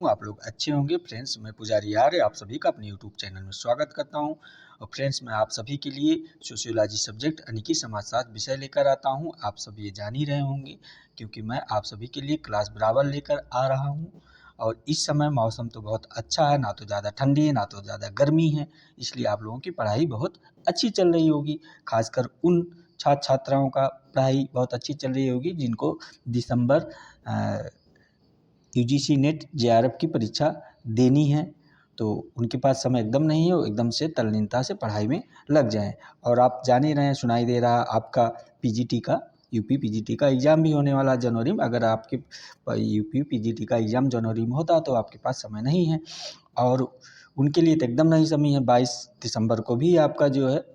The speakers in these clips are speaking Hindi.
आप लोग अच्छे होंगे। फ्रेंड्स, मैं पुजारी आर्य आप सभी का अपने यूट्यूब चैनल में स्वागत करता हूं। और फ्रेंड्स, मैं आप सभी के लिए सोशियोलॉजी सब्जेक्ट यानी कि समाजशास्त्र विषय लेकर आता हूं। आप सभी ये जान ही रहे होंगे क्योंकि मैं आप सभी के लिए क्लास बराबर लेकर आ रहा हूं। और इस समय मौसम तो बहुत अच्छा है, ना तो ज़्यादा ठंडी है ना तो ज़्यादा गर्मी है, इसलिए आप लोगों की पढ़ाई बहुत अच्छी चल रही होगी। खासकर उन छात्र छात्राओं का पढ़ाई बहुत अच्छी चल रही होगी जिनको दिसंबर यूजीसी नेट जेआरएफ की परीक्षा देनी है। तो उनके पास समय एकदम नहीं है, वो एकदम से तल्लीनता से पढ़ाई में लग जाएं। और आप जान ही रहे हैं, सुनाई दे रहा आपका पीजीटी का यूपी पीजीटी का एग्ज़ाम भी होने वाला जनवरी में। अगर आपके यूपी पीजीटी का एग्ज़ाम जनवरी में होता तो आपके पास समय नहीं है, और उनके लिए तो एकदम नहीं समय है। 22 दिसंबर को भी आपका जो है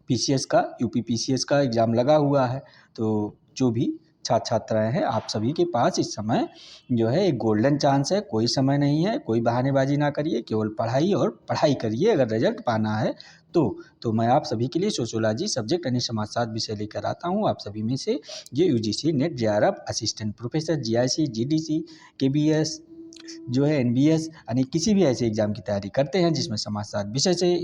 पीसीएस का यूपी पीसीएस का एग्ज़ाम लगा हुआ है। तो जो भी छात्र छात्राएं हैं, आप सभी के पास इस समय जो है एक गोल्डन चांस है। कोई समय नहीं है, कोई बहानेबाजी ना करिए, केवल पढ़ाई और पढ़ाई करिए अगर रिजल्ट पाना है तो मैं आप सभी के लिए सोशियोलॉजी सब्जेक्ट यानी समाजशास्त्र विषय लेकर आता हूँ। आप सभी में से ये UGC net JRF assistant professor GIC GDC KBS जो है एनबीएस यानी किसी भी ऐसे एग्ज़ाम की तैयारी करते हैं जिसमें समाजशास्त्र विषय से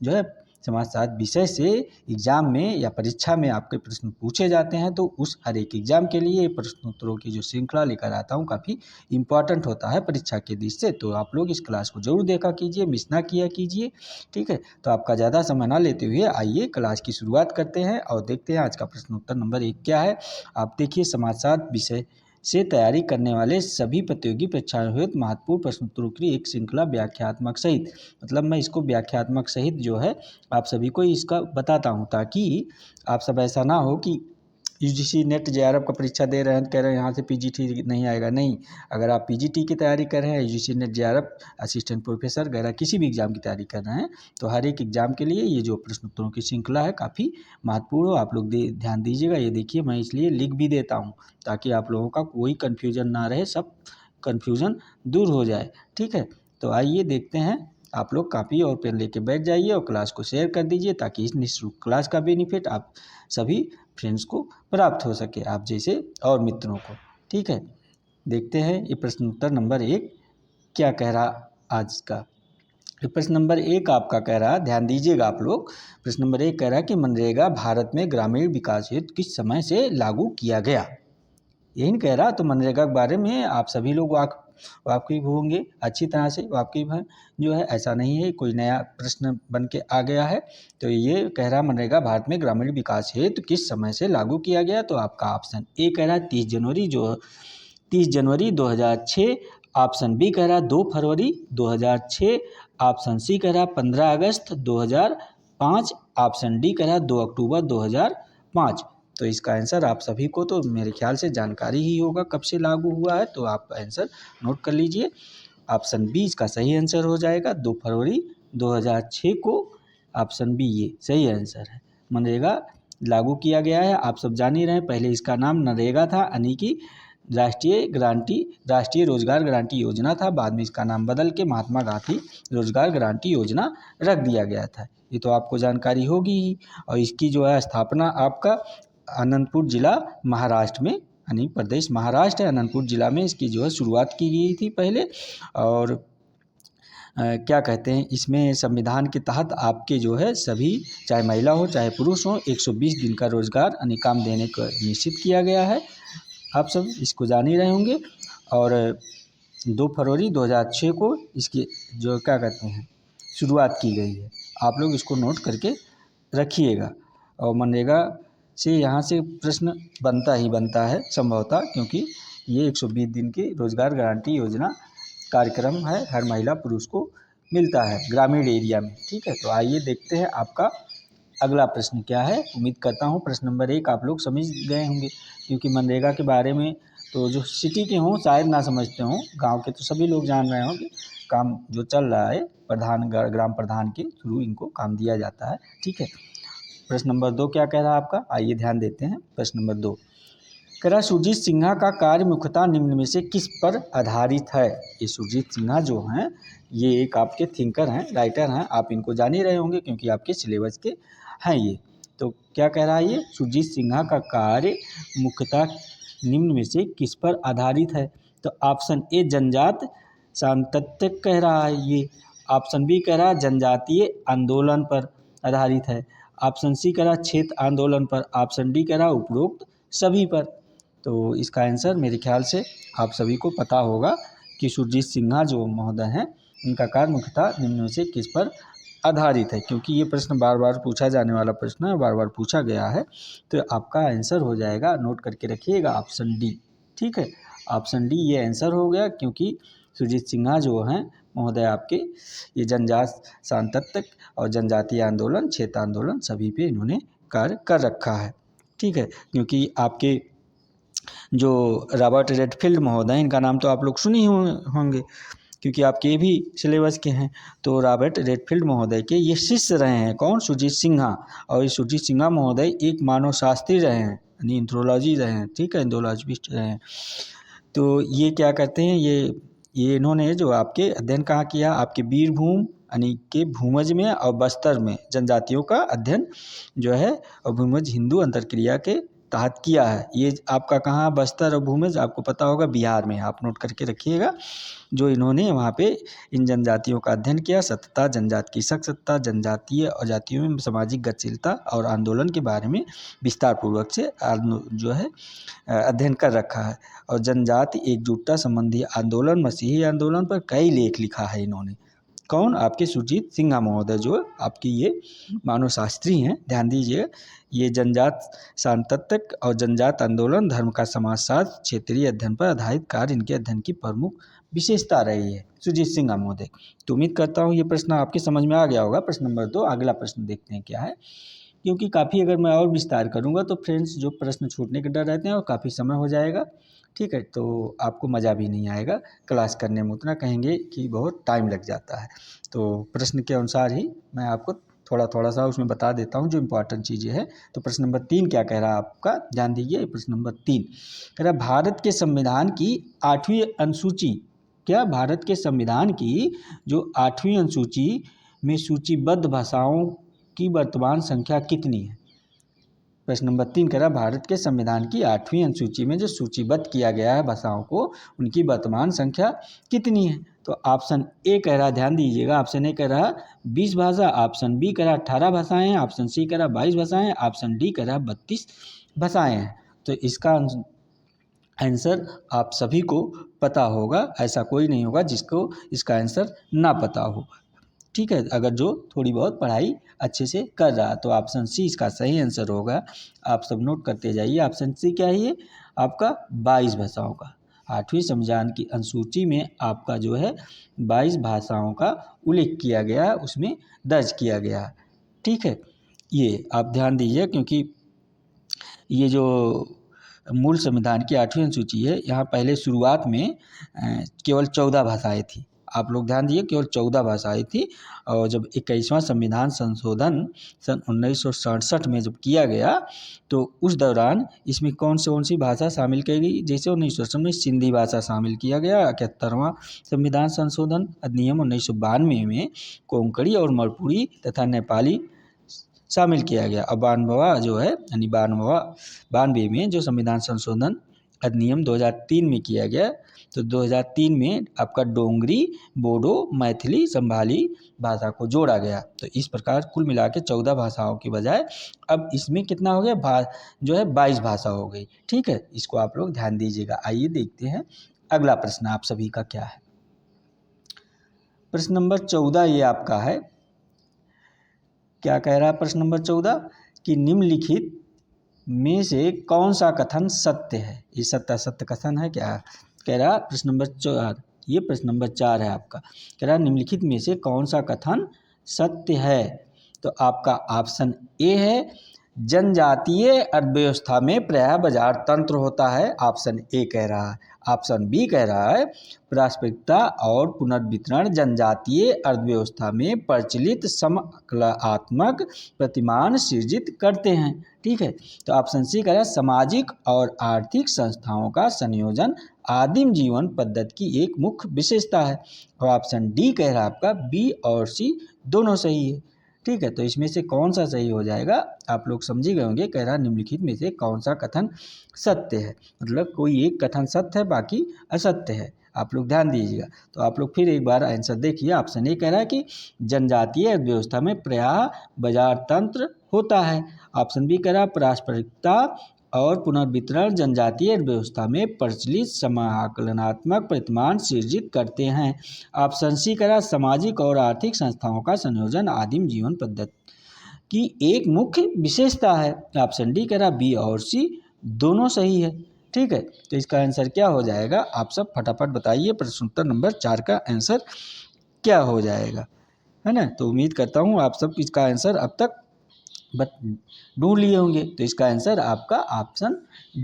जो है समाजशास्त्र विषय से एग्ज़ाम में या परीक्षा में आपके प्रश्न पूछे जाते हैं, तो उस हर एक एग्ज़ाम के लिए प्रश्नोत्तरों की जो श्रृंखला लेकर आता हूँ काफ़ी इम्पॉर्टेंट होता है परीक्षा के दृष्टि से। तो आप लोग इस क्लास को ज़रूर देखा कीजिए, मिस ना किया कीजिए, ठीक है। तो आपका ज़्यादा समय ना लेते हुए आइए क्लास की शुरुआत करते हैं और देखते हैं आज का प्रश्नोत्तर नंबर 1 क्या है। आप देखिए, समाजशास्त्र विषय से तैयारी करने वाले सभी प्रतियोगी परीक्षाओं हेतु महत्वपूर्ण प्रश्नोत्तरों की एक श्रृंखला व्याख्यात्मक सहित, मतलब मैं इसको व्याख्यात्मक सहित जो है आप सभी को इसका बताता हूँ, ताकि आप सब ऐसा ना हो कि यूजीसी नेट जेआरएफ का परीक्षा दे रहे हैं, कह रहे हैं यहाँ से पीजीटी नहीं आएगा। नहीं, अगर आप पीजीटी की तैयारी कर रहे हैं, UGC net JRF assistant professor वगैरह किसी भी एग्ज़ाम की तैयारी कर रहे हैं, तो हर एक एग्ज़ाम के लिए ये जो प्रश्नोत्तरों की श्रृंखला है काफ़ी महत्वपूर्ण हो। आप लोग ध्यान दीजिएगा। ये देखिए, मैं इसलिए लिख भी देता हूँ ताकि आप लोगों का कोई कन्फ्यूजन ना रहे, सब कन्फ्यूज़न दूर हो जाए, ठीक है। तो आइए देखते हैं। आप लोग कापी और पेन लेके बैठ जाइए और क्लास को शेयर कर दीजिए ताकि इस निःशुल्क क्लास का बेनिफिट आप सभी फ्रेंड्स को प्राप्त हो सके, आप जैसे और मित्रों को, ठीक है। देखते हैं ये प्रश्न उत्तर नंबर 1 क्या कह रहा आज का। प्रश्न नंबर 1 आपका कह रहा है, ध्यान दीजिएगा आप लोग। प्रश्न नंबर 1 कह रहा है कि मनरेगा भारत में ग्रामीण विकास हेतु किस समय से लागू किया गया। यही नहीं कह रहा। तो मनरेगा के बारे में आप सभी लोग वाकिफ होंगे अच्छी तरह से, वाकिफ हैं जो है, ऐसा नहीं है कोई नया प्रश्न बन के आ गया है। तो ये कह रहा मनरेगा भारत में ग्रामीण विकास हेतु किस समय से लागू किया गया। तो आपका ऑप्शन ए कह रहा है 30 जनवरी 2006। ऑप्शन बी कह रहा है 2 फरवरी 2006। ऑप्शन सी कह रहा है 15 अगस्त 2005। ऑप्शन डी कह रहा है 2 अक्टूबर 2005। तो इसका आंसर आप सभी को तो मेरे ख्याल से जानकारी ही होगा कब से लागू हुआ है, तो आप आंसर नोट कर लीजिए। ऑप्शन बी इसका सही आंसर हो जाएगा, 2 फरवरी 2006 को। ऑप्शन बी ये सही आंसर है। मनरेगा लागू किया गया है, आप सब जान ही रहे हैं। पहले इसका नाम नरेगा था, यानी कि राष्ट्रीय रोजगार गारंटी योजना था। बाद में इसका नाम बदल के महात्मा गांधी रोजगार गारंटी योजना रख दिया गया था। ये तो आपको जानकारी होगी ही। और इसकी जो है स्थापना आपका अनंतपुर जिला महाराष्ट्र में, यानी प्रदेश महाराष्ट्र है, अनंतपुर जिला में इसकी जो है शुरुआत की गई थी पहले। और क्या कहते हैं, इसमें संविधान के तहत आपके जो है सभी, चाहे महिला हो चाहे पुरुष हो, 120 दिन का रोजगार यानी काम देने को निश्चित किया गया है। आप सब इसको जान ही रहे होंगे। और 2 फरवरी 2006 को इसकी जो क्या कहते हैं शुरुआत की गई है। आप लोग इसको नोट करके रखिएगा। और मनरेगा से यहाँ से प्रश्न बनता ही बनता है संभवतः, क्योंकि ये 120 दिन की रोजगार गारंटी योजना कार्यक्रम है, हर महिला पुरुष को मिलता है ग्रामीण एरिया में, ठीक है। तो आइए देखते हैं आपका अगला प्रश्न क्या है। उम्मीद करता हूँ प्रश्न नंबर 1 आप लोग समझ गए होंगे, क्योंकि मनरेगा के बारे में तो जो सिटी के हों शायद ना समझते हों, गांव के तो सभी लोग जान रहे हों कि काम जो चल रहा है ग्राम प्रधान के थ्रू इनको काम दिया जाता है, ठीक है। प्रश्न नंबर 2 क्या कह रहा है आपका, आइए ध्यान देते हैं। प्रश्न नंबर 2 कह रहा सुरजीत सिन्हा का कार्य मुख्यतः निम्न में से किस पर आधारित है। ये सुरजीत सिन्हा जो हैं ये एक आपके थिंकर हैं, राइटर हैं, आप इनको जान ही रहे होंगे क्योंकि आपके सिलेबस के हैं ये। तो क्या कह रहा है ये, सुरजीत सिन्हा का कार्य मुख्यतः निम्न में से किस पर आधारित है। तो ऑप्शन ए जनजात सांतत्य कह रहा है ये। ऑप्शन बी कह रहा है जनजातीय आंदोलन पर आधारित है। ऑप्शन सी कह रहा है क्षेत्र आंदोलन पर। ऑप्शन डी कह रहा है उपरोक्त सभी पर। तो इसका आंसर मेरे ख्याल से आप सभी को पता होगा कि सुरजीत सिन्हा जो महोदय हैं, इनका कार्य मुख्यतः निम्न में से किस पर आधारित है। क्योंकि ये प्रश्न बार बार पूछा जाने वाला प्रश्न है, बार बार पूछा गया है, तो आपका आंसर हो जाएगा, नोट करके रखिएगा, ऑप्शन डी। ठीक है, ऑप्शन डी ये आंसर हो गया, क्योंकि सुरजीत सिन्हा जो हैं महोदय आपके, ये जनजात सांतत्य और जनजातीय आंदोलन, क्षेत्र आंदोलन सभी पे इन्होंने कार्य कर रखा है। ठीक है, क्योंकि आपके जो रॉबर्ट रेडफील्ड महोदय, इनका नाम तो आप लोग सुने ही होंगे, क्योंकि आपके ये भी सिलेबस के हैं। तो रॉबर्ट रेडफील्ड महोदय के ये शिष्य रहे हैं, कौन? सुरजीत सिन्हा। और ये सुरजीत सिन्हा महोदय एक मानव शास्त्री रहे हैं, यानी एंथ्रोलॉजी रहे हैं। ठीक है, एंथ्रोलॉजिस्ट रहे हैं। तो ये क्या करते हैं, ये इन्होंने जो आपके अध्ययन कहाँ किया, आपके बीरभूम यानी के भूमज में और बस्तर में जनजातियों का अध्ययन जो है, और भूमज हिंदू अंतरक्रिया के तहत किया है। ये आपका कहाँ, बस्तर और भूमज, आपको पता होगा बिहार में, आप नोट करके रखिएगा। जो इन्होंने वहाँ पे इन जनजातियों का अध्ययन किया, सत्ता, जनजाति की सत्ता, जनजातीय और जातियों में सामाजिक गतिशीलता और आंदोलन के बारे में विस्तार पूर्वक से जो है अध्ययन कर रखा है। और जनजाति एकजुटता संबंधी आंदोलन, मसीही आंदोलन पर कई लेख लिखा है इन्होंने। कौन? आपके सुरजीत सिन्हा महोदय, जो आपकी ये मानव शास्त्री हैं। ध्यान दीजिए, ये जनजात सांतत्य और जनजात आंदोलन, धर्म का समाजशास्त्र, क्षेत्रीय अध्ययन पर आधारित कार्य इनके अध्ययन की प्रमुख विशेषता रही है, सुरजीत सिन्हा महोदय। तो उम्मीद करता हूँ ये प्रश्न आपके समझ में आ गया होगा। प्रश्न नंबर 2, अगला प्रश्न देखते हैं क्या है। क्योंकि काफ़ी अगर मैं और विस्तार करूँगा तो फ्रेंड्स जो प्रश्न छूटने के डर रहते हैं और काफ़ी समय हो जाएगा। ठीक है, तो आपको मज़ा भी नहीं आएगा क्लास करने में, उतना कहेंगे कि बहुत टाइम लग जाता है। तो प्रश्न के अनुसार ही मैं आपको थोड़ा थोड़ा सा उसमें बता देता हूँ जो इम्पोर्टेंट चीज़ें हैं। तो प्रश्न नंबर 3 क्या कह रहा है आपका, ध्यान दीजिए। प्रश्न नंबर 3 कह रहा है भारत के संविधान की 8वीं अनुसूची, क्या भारत के संविधान की जो 8वीं अनुसूची में सूचीबद्ध भाषाओं की वर्तमान संख्या कितनी है? प्रश्न नंबर 3 कह रहा भारत के संविधान की 8वीं अनुसूची में जो सूचीबद्ध किया गया है भाषाओं को, उनकी वर्तमान संख्या कितनी है? तो ऑप्शन ए कह रहा, ध्यान दीजिएगा, ऑप्शन ए कह रहा 20 भाषा, ऑप्शन बी कह रहा 18 भाषाएं हैं, ऑप्शन सी कह रहा 22 भाषाएं, ऑप्शन डी कह रहा 32 भाषाएं हैं। तो इसका आंसर आप सभी को पता होगा, ऐसा कोई नहीं होगा जिसको इसका आंसर ना पता हो। ठीक है, अगर जो थोड़ी बहुत पढ़ाई अच्छे से कर रहा है, तो ऑप्शन सी इसका सही आंसर होगा। आप सब नोट करते जाइए। ऑप्शन सी क्या है, ये आपका 22 भाषाओं का, 8वीं संविधान की अनुसूची में आपका जो है 22 भाषाओं का उल्लेख किया गया है, उसमें दर्ज किया गया है। ठीक है, ये आप ध्यान दीजिए, क्योंकि ये जो मूल संविधान की 8वीं अनुसूची है, यहाँ पहले शुरुआत में केवल 14 भाषाएं थी। आप लोग ध्यान दीजिए, केवल 14 भाषाएं थी। और जब 21वां संविधान संशोधन सन 1967 में जब किया गया, तो उस दौरान इसमें कौन सी भाषा शामिल की गई? जैसे 1967 में सिंधी भाषा शामिल किया गया। 71वां संविधान संशोधन अधिनियम 1992 में कोंकणी और मणिपुरी तथा नेपाली शामिल किया गया। और 92वां जो है, यानी 92 में जो संविधान संशोधन अधिनियम 2003 में किया गया, तो 2003 में आपका डोंगरी, बोडो, मैथिली, संभाली भाषा को जोड़ा गया। तो इस प्रकार कुल मिला के 14 भाषाओं की बजाय अब इसमें कितना हो गया, जो है 22 भाषा हो गई। ठीक है, इसको आप लोग ध्यान दीजिएगा। आइए देखते हैं अगला प्रश्न आप सभी का क्या है। प्रश्न नंबर 14 ये आपका है, क्या कह रहा है प्रश्न नंबर 14 कि निम्नलिखित में से कौन सा कथन सत्य है? ये सत्य कथन है क्या? कह रहा प्रश्न नंबर 4, ये प्रश्न नंबर 4 है आपका। कह रहा निम्नलिखित में से कौन सा कथन सत्य है? तो आपका ऑप्शन ए है, जनजातीय अर्थव्यवस्था में प्रायः बाजार तंत्र होता है, ऑप्शन ए कह रहा है। ऑप्शन बी कह रहा है, पारस्परिकता और पुनर्वितरण जनजातीय अर्थव्यवस्था में प्रचलित समकलात्मक प्रतिमान सृजित करते हैं। ठीक है, तो ऑप्शन सी कह रहा है, सामाजिक और आर्थिक संस्थाओं का संयोजन आदिम जीवन पद्धति की एक मुख्य विशेषता है। और ऑप्शन डी कह रहा है आपका, बी और सी दोनों सही है। ठीक है, तो इसमें से कौन सा सही हो जाएगा आप लोग समझ ही गए होंगे। कह रहा निम्नलिखित में से कौन सा कथन सत्य है, मतलब कोई एक कथन सत्य है बाकी असत्य है। आप लोग ध्यान दीजिएगा। तो आप लोग फिर एक बार आंसर देखिए। ऑप्शन ए कह रहा है कि जनजातीय अर्थव्यवस्था में प्रायः बाजार तंत्र होता है। ऑप्शन बी कह रहा है पारस्परिकता और पुनर्वितरण जनजातीय अर्थव्यवस्था में प्रचलित समाकलनात्मक प्रतिमान सृजित करते हैं। ऑप्शन सी कह रहा है सामाजिक और आर्थिक संस्थाओं का संयोजन आदिम जीवन पद्धति की एक मुख्य विशेषता है। ऑप्शन डी कह रहा बी और सी दोनों सही है। ठीक है, तो इसका आंसर क्या हो जाएगा आप सब फटाफट बताइए। प्रश्न उत्तर नंबर 4 का आंसर क्या हो जाएगा, है ना। तो उम्मीद करता हूँ आप सब इसका आंसर अब तक ढूंढ लिए होंगे। तो इसका आंसर आपका ऑप्शन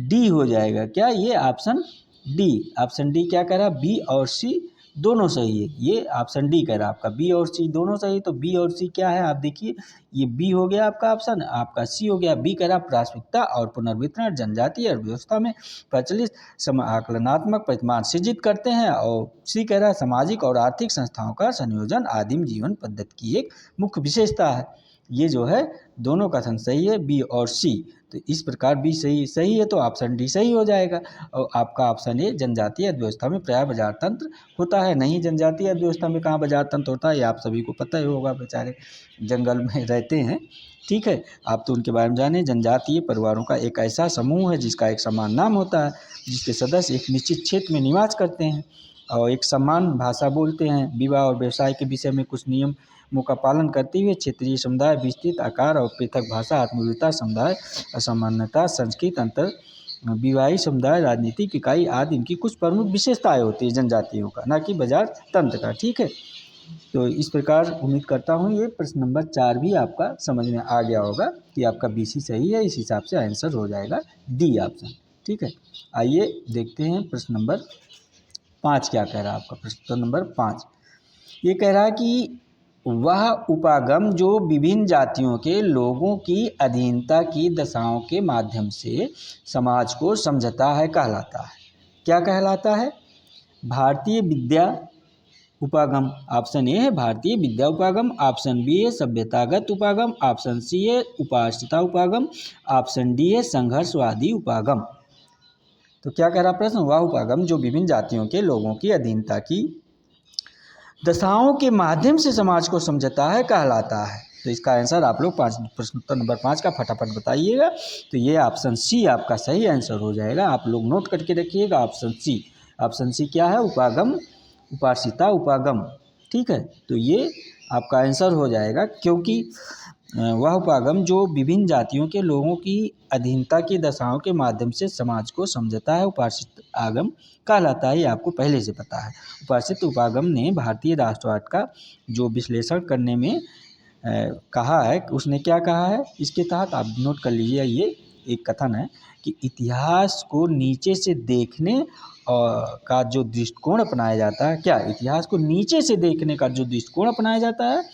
डी हो जाएगा। क्या ये ऑप्शन डी। ऑप्शन डी क्या कह रहा बी और सी दोनों सही है। ये ऑप्शन डी कह रहा आपका बी और सी दोनों सही। तो बी और सी क्या है आप देखिए, ये बी हो गया आपका ऑप्शन, आपका सी हो गया। बी कह रहा प्राथमिकता और पुनर्वितरण जनजातीय अर्थव्यवस्था में प्रचलित आकलनात्मक प्रतिमान सृजित करते हैं, और सी कह रहा सामाजिक और आर्थिक संस्थाओं का संयोजन आदिम जीवन पद्धति की एक मुख्य विशेषता है। ये जो है दोनों कथन सही है, बी और सी। तो इस प्रकार बी सही है तो ऑप्शन डी सही हो जाएगा। और आपका ऑप्शन ए जनजातीय अर्थव्यवस्था में प्राय बाजार तंत्र होता है। नहीं, जनजातीय अर्थव्यवस्था में कहाँ बाजार तंत्र होता है, ये आप सभी को पता ही होगा, बेचारे जंगल में रहते हैं। ठीक है, आप तो उनके बारे में जाने। जनजातीय परिवारों का एक ऐसा समूह है जिसका एक समान नाम होता है, जिसके सदस्य एक निश्चित क्षेत्र में निवास करते हैं और एक समान भाषा बोलते हैं। विवाह और व्यवसाय के विषय में कुछ नियमों का पालन करते हुए क्षेत्रीय समुदाय विस्तृत आकार और पृथक भाषा, आत्मविविधता, समुदाय असामान्यता, संस्कृत अंतर, विवाही समुदाय, राजनीतिक इकाई आदि इनकी कुछ प्रमुख विशेषताएं होती है जनजातियों का, ना कि बाजार तंत्र का। ठीक है, तो इस प्रकार उम्मीद करता हूँ ये प्रश्न नंबर 4 भी आपका समझ में आ गया होगा कि आपका BC सही है। इस हिसाब से आंसर हो जाएगा डी ऑप्शन। ठीक है, आइए देखते हैं प्रश्न नंबर 5 क्या कह रहा है आपका। प्रश्न नंबर 5 ये कह रहा है कि वह उपागम जो विभिन्न जातियों के लोगों की अधीनता की दशाओं के माध्यम से समाज को समझता है कहलाता है। क्या कहलाता है? भारतीय विद्या उपागम। ऑप्शन ए है भारतीय विद्या उपागम, ऑप्शन बी है सभ्यतागत उपागम, ऑप्शन सी है उपाश्रिता उपागम, ऑप्शन डी है संघर्षवादी उपागम। तो क्या कह रहा प्रश्न? वह उपागम जो विभिन्न जातियों के लोगों की अधीनता की दशाओं के माध्यम से समाज को समझता है कहलाता है। तो इसका आंसर आप लोग प्रश्न उत्तर नंबर 5 का फटाफट बताइएगा। तो ये ऑप्शन सी आपका सही आंसर हो जाएगा। आप लोग नोट करके रखिएगा ऑप्शन सी। ऑप्शन सी क्या है? उपागम, उपाश्रिता उपागम। ठीक है, तो ये आपका आंसर हो जाएगा, क्योंकि वह उपागम जो विभिन्न जातियों के लोगों की अधीनता की दशाओं के माध्यम से समाज को समझता है उपाश्रित आगम कहलाता है। ये आपको पहले से पता है। उपाश्रित उपागम ने भारतीय राष्ट्रवाद का जो विश्लेषण करने में कहा है, उसने क्या कहा है इसके तहत आप नोट कर लीजिए। ये एक कथन है कि इतिहास को नीचे से देखने का जो दृष्टिकोण अपनाया जाता है, क्या इतिहास को नीचे से देखने का जो दृष्टिकोण अपनाया जाता है,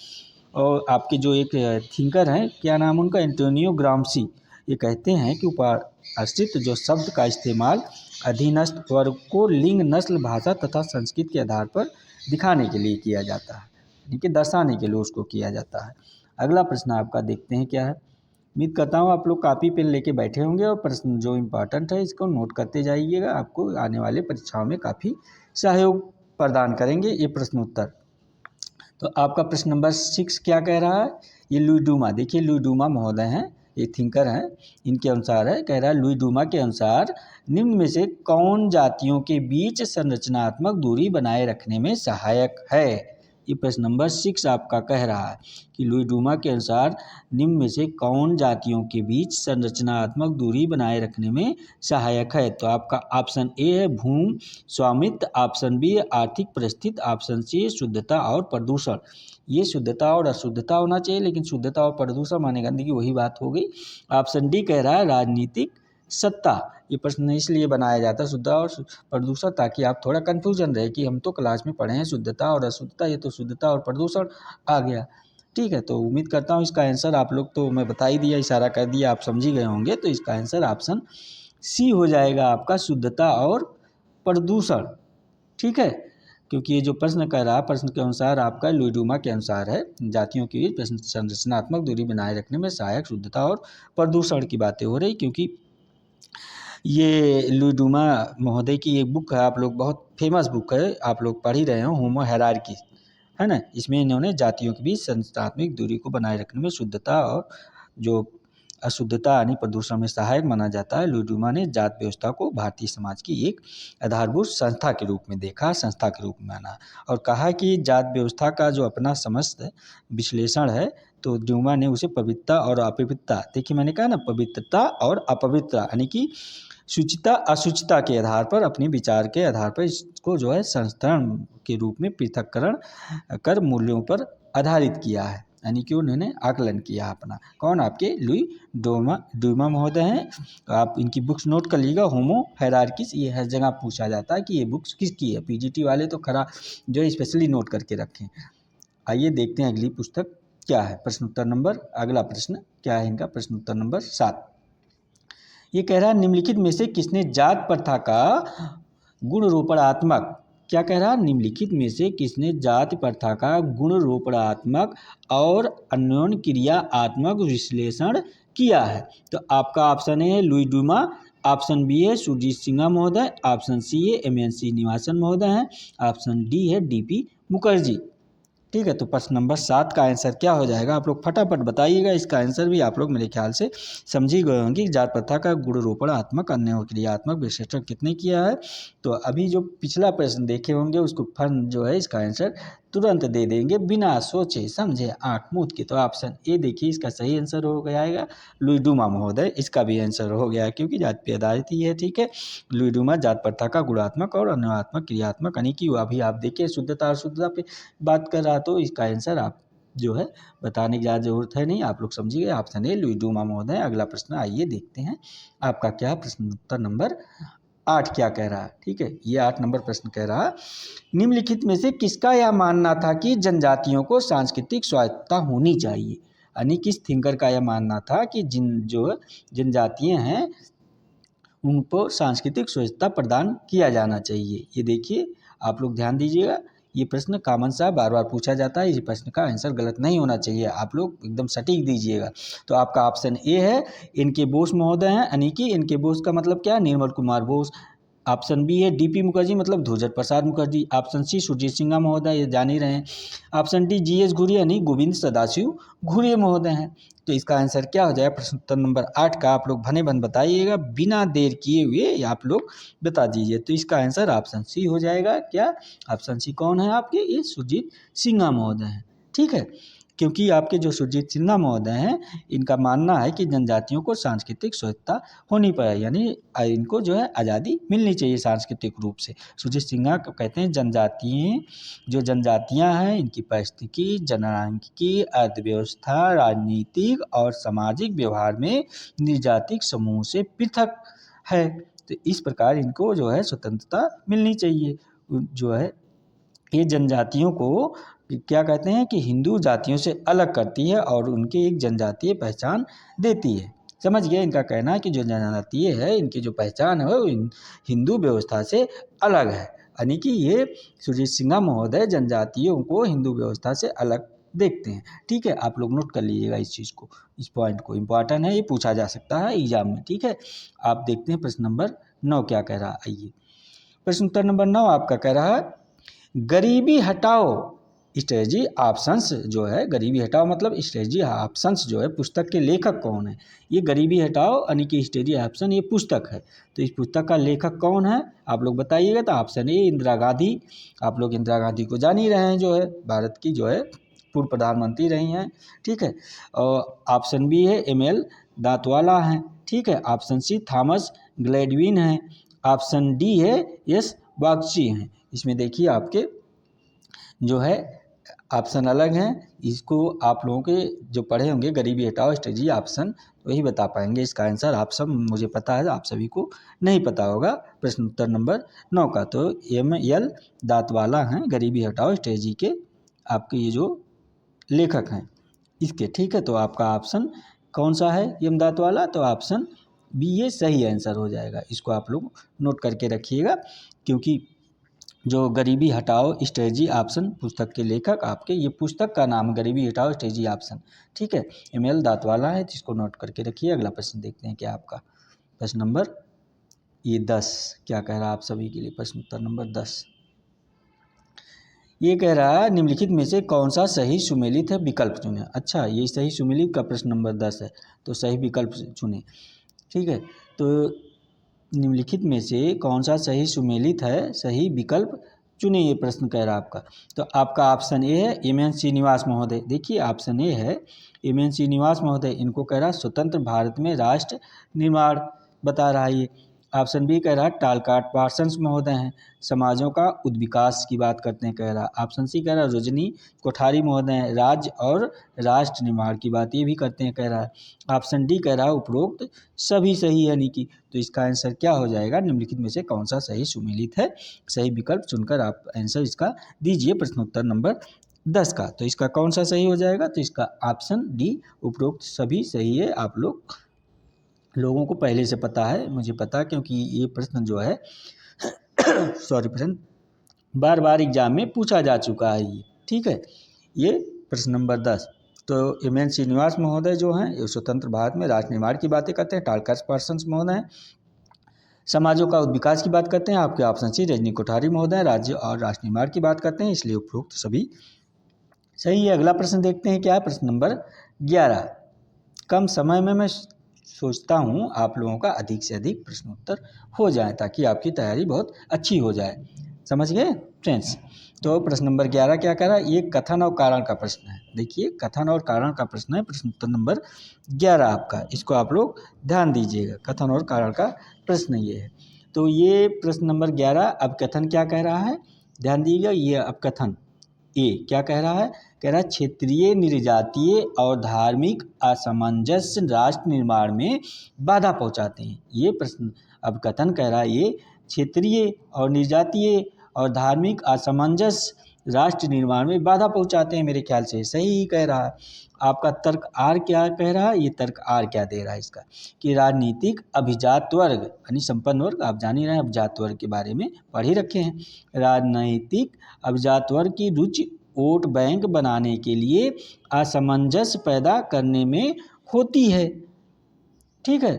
और आपके जो एक थिंकर हैं, क्या नाम उनका, एंटोनियो ग्राम्सी, ये कहते हैं कि उपाश्रित जो शब्द का इस्तेमाल अधीनस्थ वर्ग को लिंग, नस्ल, भाषा तथा संस्कृति के आधार पर दिखाने के लिए किया जाता है, यानी कि दर्शाने के लिए उसको किया जाता है। अगला प्रश्न आपका देखते हैं क्या है। उम्मीद करता हूँ आप लोग कापी पेन लेके बैठे होंगे और प्रश्न जो इम्पोर्टेंट है इसको नोट करते जाइएगा। आपको आने वाले परीक्षाओं में काफ़ी सहयोग प्रदान करेंगे ये प्रश्न उत्तर। तो आपका प्रश्न नंबर 6 क्या कह रहा है? ये लुई डूमा, देखिए लुई डूमा महोदय हैं, ये थिंकर हैं, इनके अनुसार है, कह रहा है लुई डूमा के अनुसार निम्न में से कौन जातियों के बीच संरचनात्मक दूरी बनाए रखने में सहायक है? ये प्रश्न नंबर 6 आपका कह रहा है कि लुई डूमा के अनुसार निम्न में से कौन जातियों के बीच संरचनात्मक दूरी बनाए रखने में सहायक है? तो आपका ऑप्शन ए है भूमि स्वामित्व, ऑप्शन बी है आर्थिक परिस्थिति, ऑप्शन सी है शुद्धता और प्रदूषण। ये शुद्धता और अशुद्धता होना चाहिए, लेकिन शुद्धता और प्रदूषण माने गंदगी, वही बात हो गई। ऑप्शन डी कह रहा है राजनीतिक सत्ता। ये प्रश्न इसलिए बनाया जाता है शुद्धता और प्रदूषण, ताकि आप थोड़ा कन्फ्यूजन रहे कि हम तो क्लास में पढ़े हैं शुद्धता और अशुद्धता, ये तो शुद्धता और प्रदूषण आ गया। ठीक है, तो उम्मीद करता हूँ इसका आंसर आप लोग, तो मैं बता ही दिया, इशारा कर दिया, आप समझ ही गए होंगे। तो इसका आंसर ऑप्शन सी हो जाएगा आपका, शुद्धता और प्रदूषण। ठीक है, क्योंकि ये जो प्रश्न कह रहा है, प्रश्न के अनुसार आपका लुई डूमा के अनुसार है, जातियों के बीच प्रश्न संरचनात्मक दूरी बनाए रखने में सहायक शुद्धता और प्रदूषण की बातें हो रही। क्योंकि ये लुई डूमा महोदय की एक बुक है, आप लोग बहुत फेमस बुक है, आप लोग पढ़ ही रहे हो, होमो हायरार्की, है ना। इसमें इन्होंने जातियों के बीच संरचनात्मक दूरी को बनाए रखने में शुद्धता और जो अशुद्धता यानी प्रदूषण में सहायक माना जाता है। लुई डूमा ने जात व्यवस्था को भारतीय समाज की एक आधारभूत संस्था के रूप में देखा, संस्था के रूप में माना और कहा कि जात व्यवस्था का जो अपना समस्त विश्लेषण है, तो डूमा ने उसे पवित्रता और अपवित्रता, देखिए मैंने कहा ना, पवित्रता और अपवित्रता यानी कि शुचिता अशुचिता के आधार पर, अपने विचार के आधार पर इसको जो है संस्करण के रूप में पृथक्करण कर मूल्यों पर आधारित किया है, यानी कि उन्होंने आकलन किया अपना। कौन? आपके लुई डूमा महोदय हैं। आप इनकी बुक्स नोट कर लीजिएगा, होमो हायरार्कीज, ये हर जगह पूछा जाता है कि ये बुक्स किसकी है। पीजीटी वाले तो खरा जो है स्पेशली नोट करके रखें। आइए देखते हैं अगली पुस्तक क्या है। प्रश्न उत्तर नंबर, अगला प्रश्न क्या है इनका, प्रश्न उत्तर नंबर 7। ये कह रहा है निम्नलिखित में से किसने जात प्रथा का गुणरूपणात्मक, क्या कह रहा है, निम्नलिखित में से किसने जाति प्रथा का गुणरूपणात्मक और अन्योन्य क्रियात्मक विश्लेषण किया है। तो आपका ऑप्शन ए है लुई डूमा, ऑप्शन बी है सुरजीत सिन्हा महोदय, ऑप्शन सी है एम.एन. श्रीनिवासन महोदय हैं, ऑप्शन डी है डी.पी. मुखर्जी। ठीक है, तो प्रश्न नंबर 7 का आंसर क्या हो जाएगा, आप लोग फटाफट बताइएगा। इसका आंसर भी आप लोग मेरे ख्याल से समझ ही गए होंगे। जात प्रथा का गुणरूपणात्मक अन्य क्रियात्मक विश्लेषण कितने किया है। तो अभी जो पिछला प्रश्न देखे होंगे उसको फन जो है इसका आंसर तुरंत दे देंगे बिना सोचे समझे आँख मूंद के। तो ऑप्शन ए देखिए इसका सही आंसर हो जाएगा लुई डूमा महोदय, इसका भी आंसर हो गया क्योंकि जात पे आधारित ही है। ठीक है, लुई डूमा जात प्रथा का गुणात्मक और अन्यात्मक क्रियात्मक यानी कि अभी आप देखिए शुद्धता और शुद्धता पे बात कर रहा, तो इसका आंसर आप जो है बताने की ज़्यादा जरूरत है नहीं, आप लोग समझिए। ऑप्शन ए लुई डूमा महोदय। अगला प्रश्न आइए देखते हैं आपका क्या प्रश्न उत्तर नंबर 8 क्या कह रहा है। ठीक है, ये 8 नंबर प्रश्न कह रहा है निम्नलिखित में से किसका यह मानना था कि जनजातियों को सांस्कृतिक स्वायत्तता होनी चाहिए। यानी किस थिंकर का यह मानना था कि जो जनजातियाँ हैं उनको सांस्कृतिक स्वायत्तता प्रदान किया जाना चाहिए। ये देखिए आप लोग ध्यान दीजिएगा, ये प्रश्न कॉमन सा बार बार पूछा जाता है, इस प्रश्न का आंसर गलत नहीं होना चाहिए, आप लोग एकदम सटीक दीजिएगा। तो आपका ऑप्शन ए है इनके बोस महोदय हैं, यानी कि इनके बोस का मतलब क्या है, निर्मल कुमार बोस। ऑप्शन बी है डी.पी. मुखर्जी मतलब ध्रुवचंद्र प्रसाद मुखर्जी। ऑप्शन सी सुरजीत सिन्हा महोदय, ये जान ही रहे हैं। Option D GS. घुरिया यानी गोविंद सदाशिव घुरिया महोदय हैं। तो इसका आंसर क्या हो जाएगा प्रश्न उत्तर नंबर 8 का, आप लोग भने बन बताइएगा बिना देर किए हुए, आप लोग बता दीजिए। तो इसका आंसर ऑप्शन सी हो जाएगा। क्या ऑप्शन सी कौन है आपके, ये सुरजीत सिन्हा महोदय हैं। ठीक है, क्योंकि आपके जो सुरजीत सिन्हा महोदय हैं इनका मानना है कि जनजातियों को सांस्कृतिक स्वायत्तता होनी पड़े, यानी इनको जो है आज़ादी मिलनी चाहिए सांस्कृतिक रूप से। सुरजीत सिन्हा कहते हैं जो जनजातियां हैं इनकी पारिस्थितिकी, जनसांख्यिकी, अर्थव्यवस्था, राजनीतिक और सामाजिक व्यवहार में निर्जातिक समूह से पृथक है। तो इस प्रकार इनको जो है स्वतंत्रता मिलनी चाहिए। जो है ये जनजातियों को क्या कहते हैं कि हिंदू जातियों से अलग करती है और उनकी एक जनजातीय पहचान देती है। समझ गए, इनका कहना है कि जो जनजातीय है इनकी जो पहचान है वो हिंदू व्यवस्था से अलग है, यानी कि ये सुरजीत सिन्हा महोदय जनजातियों को हिंदू व्यवस्था से अलग देखते हैं। ठीक है, आप लोग नोट कर लीजिएगा इस चीज़ को, इस पॉइंट को, इम्पॉर्टेंट है, ये पूछा जा सकता है एग्जाम में। ठीक है, आप देखते हैं प्रश्न नंबर 9 क्या कह रहा है। आइए प्रश्न उत्तर नंबर 9 आपका कह रहा है गरीबी हटाओ स्ट्रेटजी ऑप्शंस, जो है गरीबी हटाओ मतलब स्ट्रेटजी ऑप्शंस जो है पुस्तक के लेखक कौन है। ये गरीबी हटाओ यानी कि स्ट्रेटजी ऑप्शन ये पुस्तक है, तो इस पुस्तक का लेखक कौन है आप लोग बताइएगा। तो ऑप्शन ए इंदिरा गांधी, आप लोग इंदिरा गांधी को जान ही रहे हैं, जो है भारत की जो है पूर्व प्रधानमंत्री रही हैं। ठीक है, और ऑप्शन बी है एम.एल. दांतवाला हैं। ठीक है, ऑप्शन सी थॉमस ग्लैडविन हैं, ऑप्शन डी है एस बागची हैं। इसमें देखिए आपके जो है ऑप्शन अलग हैं, इसको आप लोगों के जो पढ़े होंगे गरीबी हटाओ स्ट्रेटजी ऑप्शन वही बता पाएंगे। इसका आंसर आप सब मुझे पता है, आप सभी को नहीं पता होगा प्रश्न उत्तर नंबर 9 का। तो एम.एल. दांतवाला हैं गरीबी हटाओ स्ट्रेटजी के आपके ये जो लेखक हैं इसके। ठीक है, तो आपका ऑप्शन कौन सा है एम दांतवाला, तो ऑप्शन बी ये सही आंसर हो जाएगा। इसको आप लोग नोट करके रखिएगा, क्योंकि जो गरीबी हटाओ स्ट्रेटजी ऑप्शन पुस्तक के लेखक आपके, ये पुस्तक का नाम गरीबी हटाओ स्ट्रेटजी ऑप्शन, ठीक है, एमएल दातवाला है, जिसको नोट करके रखिए। अगला प्रश्न देखते हैं क्या आपका प्रश्न नंबर ये 10 क्या कह रहा है आप सभी के लिए, प्रश्न उत्तर नंबर 10 ये कह रहा है निम्नलिखित में से कौन सा सही सुमेलित है विकल्प चुने। अच्छा, ये सही सुमेलित का प्रश्न नंबर 10 है, तो सही विकल्प चुने, ठीक है। तो निम्नलिखित में से कौन सा सही सुमेलित है, सही विकल्प चुने, ये प्रश्न कह रहा है आपका। तो आपका ऑप्शन ए है एम.एन. श्रीनिवास महोदय। देखिए ऑप्शन ए है एम.एन. श्रीनिवास महोदय, इनको कह रहा स्वतंत्र भारत में राष्ट्र निर्माण बता रहा है ये। ऑप्शन बी कह रहा है टालकाट पार्सन्स महोदय हैं, समाजों का उद्विकास की बात करते हैं कह रहा। ऑप्शन सी कह रहा रजनी कोठारी महोदय हैं, राज्य और राष्ट्र निर्माण की बात ये भी करते हैं कह रहा है। ऑप्शन डी कह रहा उपरोक्त सभी सही है यानी कि, तो इसका आंसर क्या हो जाएगा, निम्नलिखित में से कौन सा सही सुमेलित है, सही विकल्प चुनकर आप आंसर इसका दीजिए प्रश्नोत्तर नंबर 10 का। तो इसका कौन सा सही हो जाएगा, तो इसका ऑप्शन डी उपरोक्त सभी सही है। आप लोगों को पहले से पता है, मुझे पता, क्योंकि ये प्रश्न जो है सॉरी प्रश्न बार बार एग्जाम में पूछा जा चुका है ये, ठीक है। ये प्रश्न नंबर 10। तो एम.एन. श्रीनिवास महोदय जो हैं ये स्वतंत्र भारत में राष्ट्र निर्माण की बातें करते हैं, टालकाट पार्सन्स महोदय हैं समाजों का विकास की बात करते हैं, आपके ऑप्शन सी रजनी कोठारी महोदय राज्य और राष्ट्र निर्माण की बात करते हैं, इसलिए उपरोक्त सभी सही है। अगला प्रश्न देखते हैं क्या है, प्रश्न नंबर 11। कम समय में मैं सोचता हूँ आप लोगों का अधिक से अधिक प्रश्न उत्तर हो जाए ताकि आपकी तैयारी बहुत अच्छी हो जाए, समझ गए फ्रेंड्स। तो प्रश्न नंबर 11 क्या कह रहा है, ये कथन और कारण का प्रश्न है। देखिए कथन और कारण का प्रश्न है, प्रश्न उत्तर नंबर 11 आपका, इसको आप लोग ध्यान दीजिएगा। कथन और कारण का प्रश्न ये है। तो ये प्रश्न नंबर 11 अब कथन क्या कह रहा है, ध्यान दीजिएगा। ये अब कथन ए क्या कह रहा है, कह रहा है क्षेत्रीय निर्जातीय और धार्मिक असमंजस्य राष्ट्र निर्माण में बाधा पहुंचाते हैं। ये प्रश्न अब कथन कह रहा है ये क्षेत्रीय और निर्जातीय और धार्मिक असमंजस्य राष्ट्र निर्माण में बाधा पहुंचाते हैं, मेरे ख्याल से सही ही कह रहा है। आपका तर्क आर क्या कह रहा है, ये तर्क आर क्या दे रहा है इसका, कि राजनीतिक अभिजात वर्ग यानी संपन्न वर्ग, आप जान ही रहे हैं अभिजात वर्ग के बारे में पढ़ ही रखे हैं, राजनीतिक अभिजात वर्ग की रुचि वोट बैंक बनाने के लिए असमंजस्य पैदा करने में होती है, ठीक है।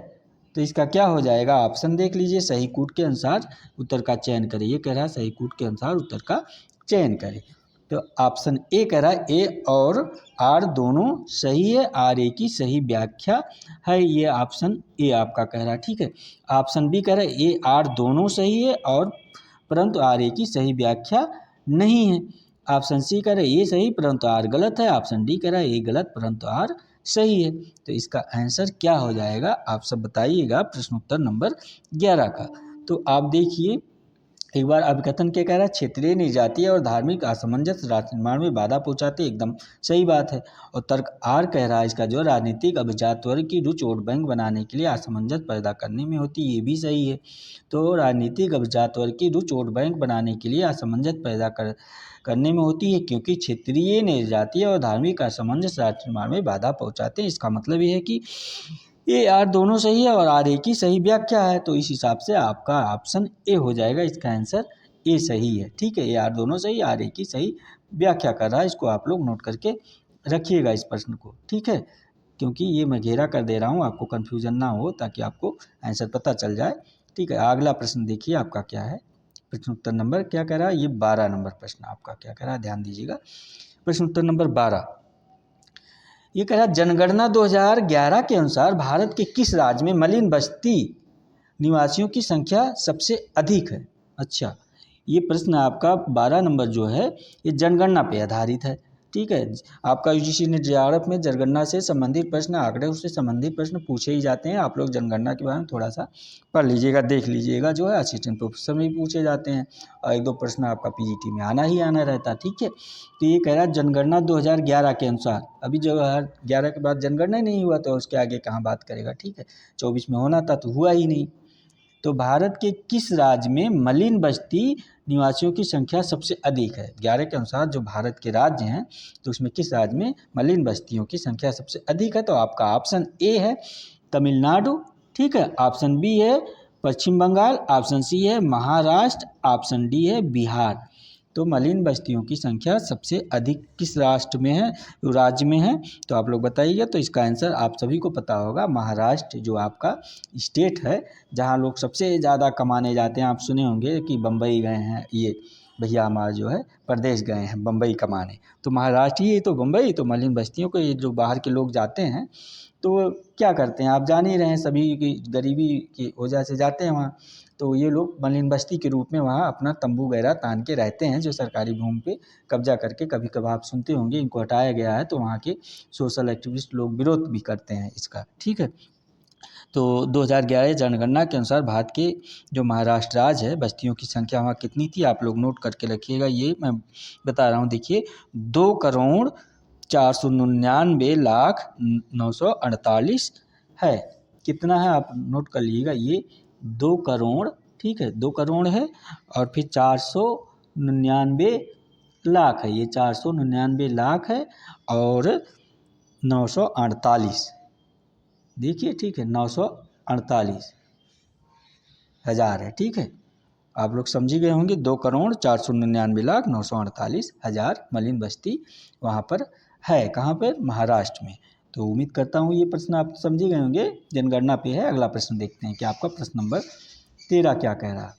तो इसका क्या हो जाएगा, ऑप्शन देख लीजिए, सही कूट के अनुसार उत्तर का चयन करें। ये कह रहा है सही कूट के अनुसार उत्तर का चयन करें। तो ऑप्शन ए कह रहा है ए और आर दोनों सही है, आर ए की सही व्याख्या है, ये ऑप्शन ए आपका कह रहा है, ठीक है। ऑप्शन बी कह रहा है ए आर दोनों सही है और परंतु आर ए की सही व्याख्या नहीं है। ऑप्शन सी कह रहा है ये सही परंतु आर गलत है। ऑप्शन डी कह रहा है ये गलत परंतु आर सही है। तो इसका आंसर क्या हो जाएगा, आप सब बताइएगा प्रश्न उत्तर नंबर 11 का। तो आप देखिए एक बार अभिकथन क्या कह रहा है, क्षेत्रीय निर्जातीय और धार्मिक असमंजस राष्ट्र निर्माण में बाधा पहुंचाते, एकदम सही बात है। और तर्क आर कह रहा है इसका जो राजनीतिक अभिजात वर्ग की रुचि वोट बैंक बनाने के लिए असमंजस पैदा करने में होती, ये भी सही है। तो राजनीतिक अभिजात वर्ग की रुचि वोट बैंक बनाने के लिए असमंजस पैदा करने में होती है, क्योंकि क्षेत्रीय निर्जातीय और धार्मिक असमंजस राष्ट्र निर्माण में बाधा पहुंचाते हैं। इसका मतलब ये है कि ये आर दोनों सही है और आर ए की सही व्याख्या है। तो इस हिसाब से आपका ऑप्शन ए हो जाएगा, इसका आंसर ए सही है, ठीक है। ये आर दोनों सही, आर ए की सही व्याख्या कर रहा है, इसको आप लोग नोट करके रखिएगा इस प्रश्न को, ठीक है। क्योंकि ये मैं घेरा कर दे रहा हूँ, आपको कन्फ्यूजन ना हो, ताकि आपको आंसर पता चल जाए, ठीक है। अगला प्रश्न देखिए आपका क्या है, प्रश्न उत्तर नंबर क्या कह रहा है, ये 12 नंबर प्रश्न आपका क्या कह रहा है, ध्यान दीजिएगा। प्रश्न उत्तर नंबर 12 ये कह रहा है जनगणना 2011 के अनुसार भारत के किस राज्य में मलिन बस्ती निवासियों की संख्या सबसे अधिक है। अच्छा, ये प्रश्न आपका 12 नंबर जो है ये जनगणना पे आधारित है, ठीक है। आपका यूजीसी ने जेआरएफ में जनगणना से संबंधित प्रश्न, आंकड़े उससे संबंधित प्रश्न पूछे ही जाते हैं। आप लोग जनगणना के बारे में थोड़ा सा पढ़ लीजिएगा, देख लीजिएगा, जो है असिस्टेंट प्रोफेसर में भी पूछे जाते हैं और एक दो प्रश्न आपका पीजीटी में आना ही आना रहता है, ठीक है। तो ये कह रहा है जनगणना 2011 के अनुसार, अभी 2011 के बाद जनगणना ही नहीं हुआ तो उसके आगे कहाँ बात करेगा, ठीक है। 24 में होना था तो हुआ ही नहीं। तो भारत के किस राज्य में मलिन बस्ती निवासियों की संख्या सबसे अधिक है, 11 के अनुसार जो भारत के राज्य हैं तो उसमें किस राज्य में मलिन बस्तियों की संख्या सबसे अधिक है। तो आपका ऑप्शन ए है तमिलनाडु, ठीक है। ऑप्शन बी है पश्चिम बंगाल, ऑप्शन सी है महाराष्ट्र, ऑप्शन डी है बिहार। तो मलिन बस्तियों की संख्या सबसे अधिक किस राष्ट्र में है, राज्य में है, तो आप लोग बताइएगा। तो इसका आंसर आप सभी को पता होगा, महाराष्ट्र जो आपका स्टेट है जहां लोग सबसे ज़्यादा कमाने जाते हैं। आप सुने होंगे कि बम्बई गए हैं ये भैया हमारा जो है प्रदेश गए हैं बम्बई कमाने, तो महाराष्ट्र ही तो बम्बई। तो मलिन बस्तियों को ये जो बाहर के लोग जाते हैं तो वो क्या करते हैं, आप जान ही रहे हैं, सभी की गरीबी की वजह से जाते हैं वहाँ। तो ये लोग मलिन बस्ती के रूप में वहाँ अपना तंबू वगैरह तान के रहते हैं, जो सरकारी भूमि पे कब्जा करके। कभी कभार आप सुनते होंगे इनको हटाया गया है, तो वहाँ के सोशल एक्टिविस्ट लोग विरोध भी करते हैं इसका, ठीक है। तो 2011 जनगणना के अनुसार भारत के जो महाराष्ट्र राज्य है, बस्तियों की संख्या वहाँ कितनी थी, आप लोग नोट करके रखिएगा। ये मैं बता रहा हूँ, देखिए 2,499,948 है। कितना है आप नोट कर लीजिएगा, ये 2 करोड़, ठीक है, 2 करोड़ है। और फिर 499 लाख है, ये 499 लाख है और 948, देखिए, ठीक है, 948,000 है, ठीक है। आप लोग समझ गए होंगे, 2,499,948,000 मलिन बस्ती वहाँ पर है। कहाँ पर, महाराष्ट्र में। तो उम्मीद करता हूँ ये प्रश्न आप समझ गए होंगे, जनगणना पे है। अगला प्रश्न देखते हैं कि आपका प्रश्न नंबर 13 क्या कह रहा है।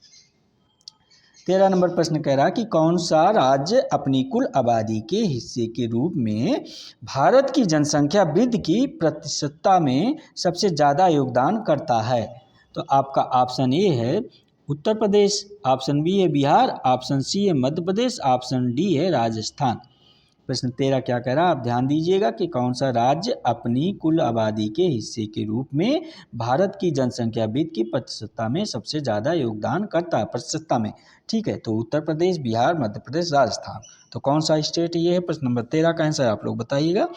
13 नंबर प्रश्न कह रहा है कि कौन सा राज्य अपनी कुल आबादी के हिस्से के रूप में भारत की जनसंख्या वृद्धि की प्रतिशतता में सबसे ज़्यादा योगदान करता है। तो आपका ऑप्शन ए है उत्तर प्रदेश, ऑप्शन बी है बिहार, ऑप्शन सी है मध्य प्रदेश, ऑप्शन डी है राजस्थान। प्रश्न 13 क्या कह रहा है, आप ध्यान दीजिएगा कि कौन सा राज्य अपनी कुल आबादी के हिस्से के रूप में भारत की जनसंख्या वृद्धि की प्रतिशतता में सबसे ज़्यादा योगदान करता है, प्रतिशतता में, ठीक है। तो उत्तर प्रदेश, बिहार, मध्य प्रदेश, राजस्थान। तो कौन सा स्टेट ये है, प्रश्न नंबर 13 का आंसर आप लोग बताइएगा।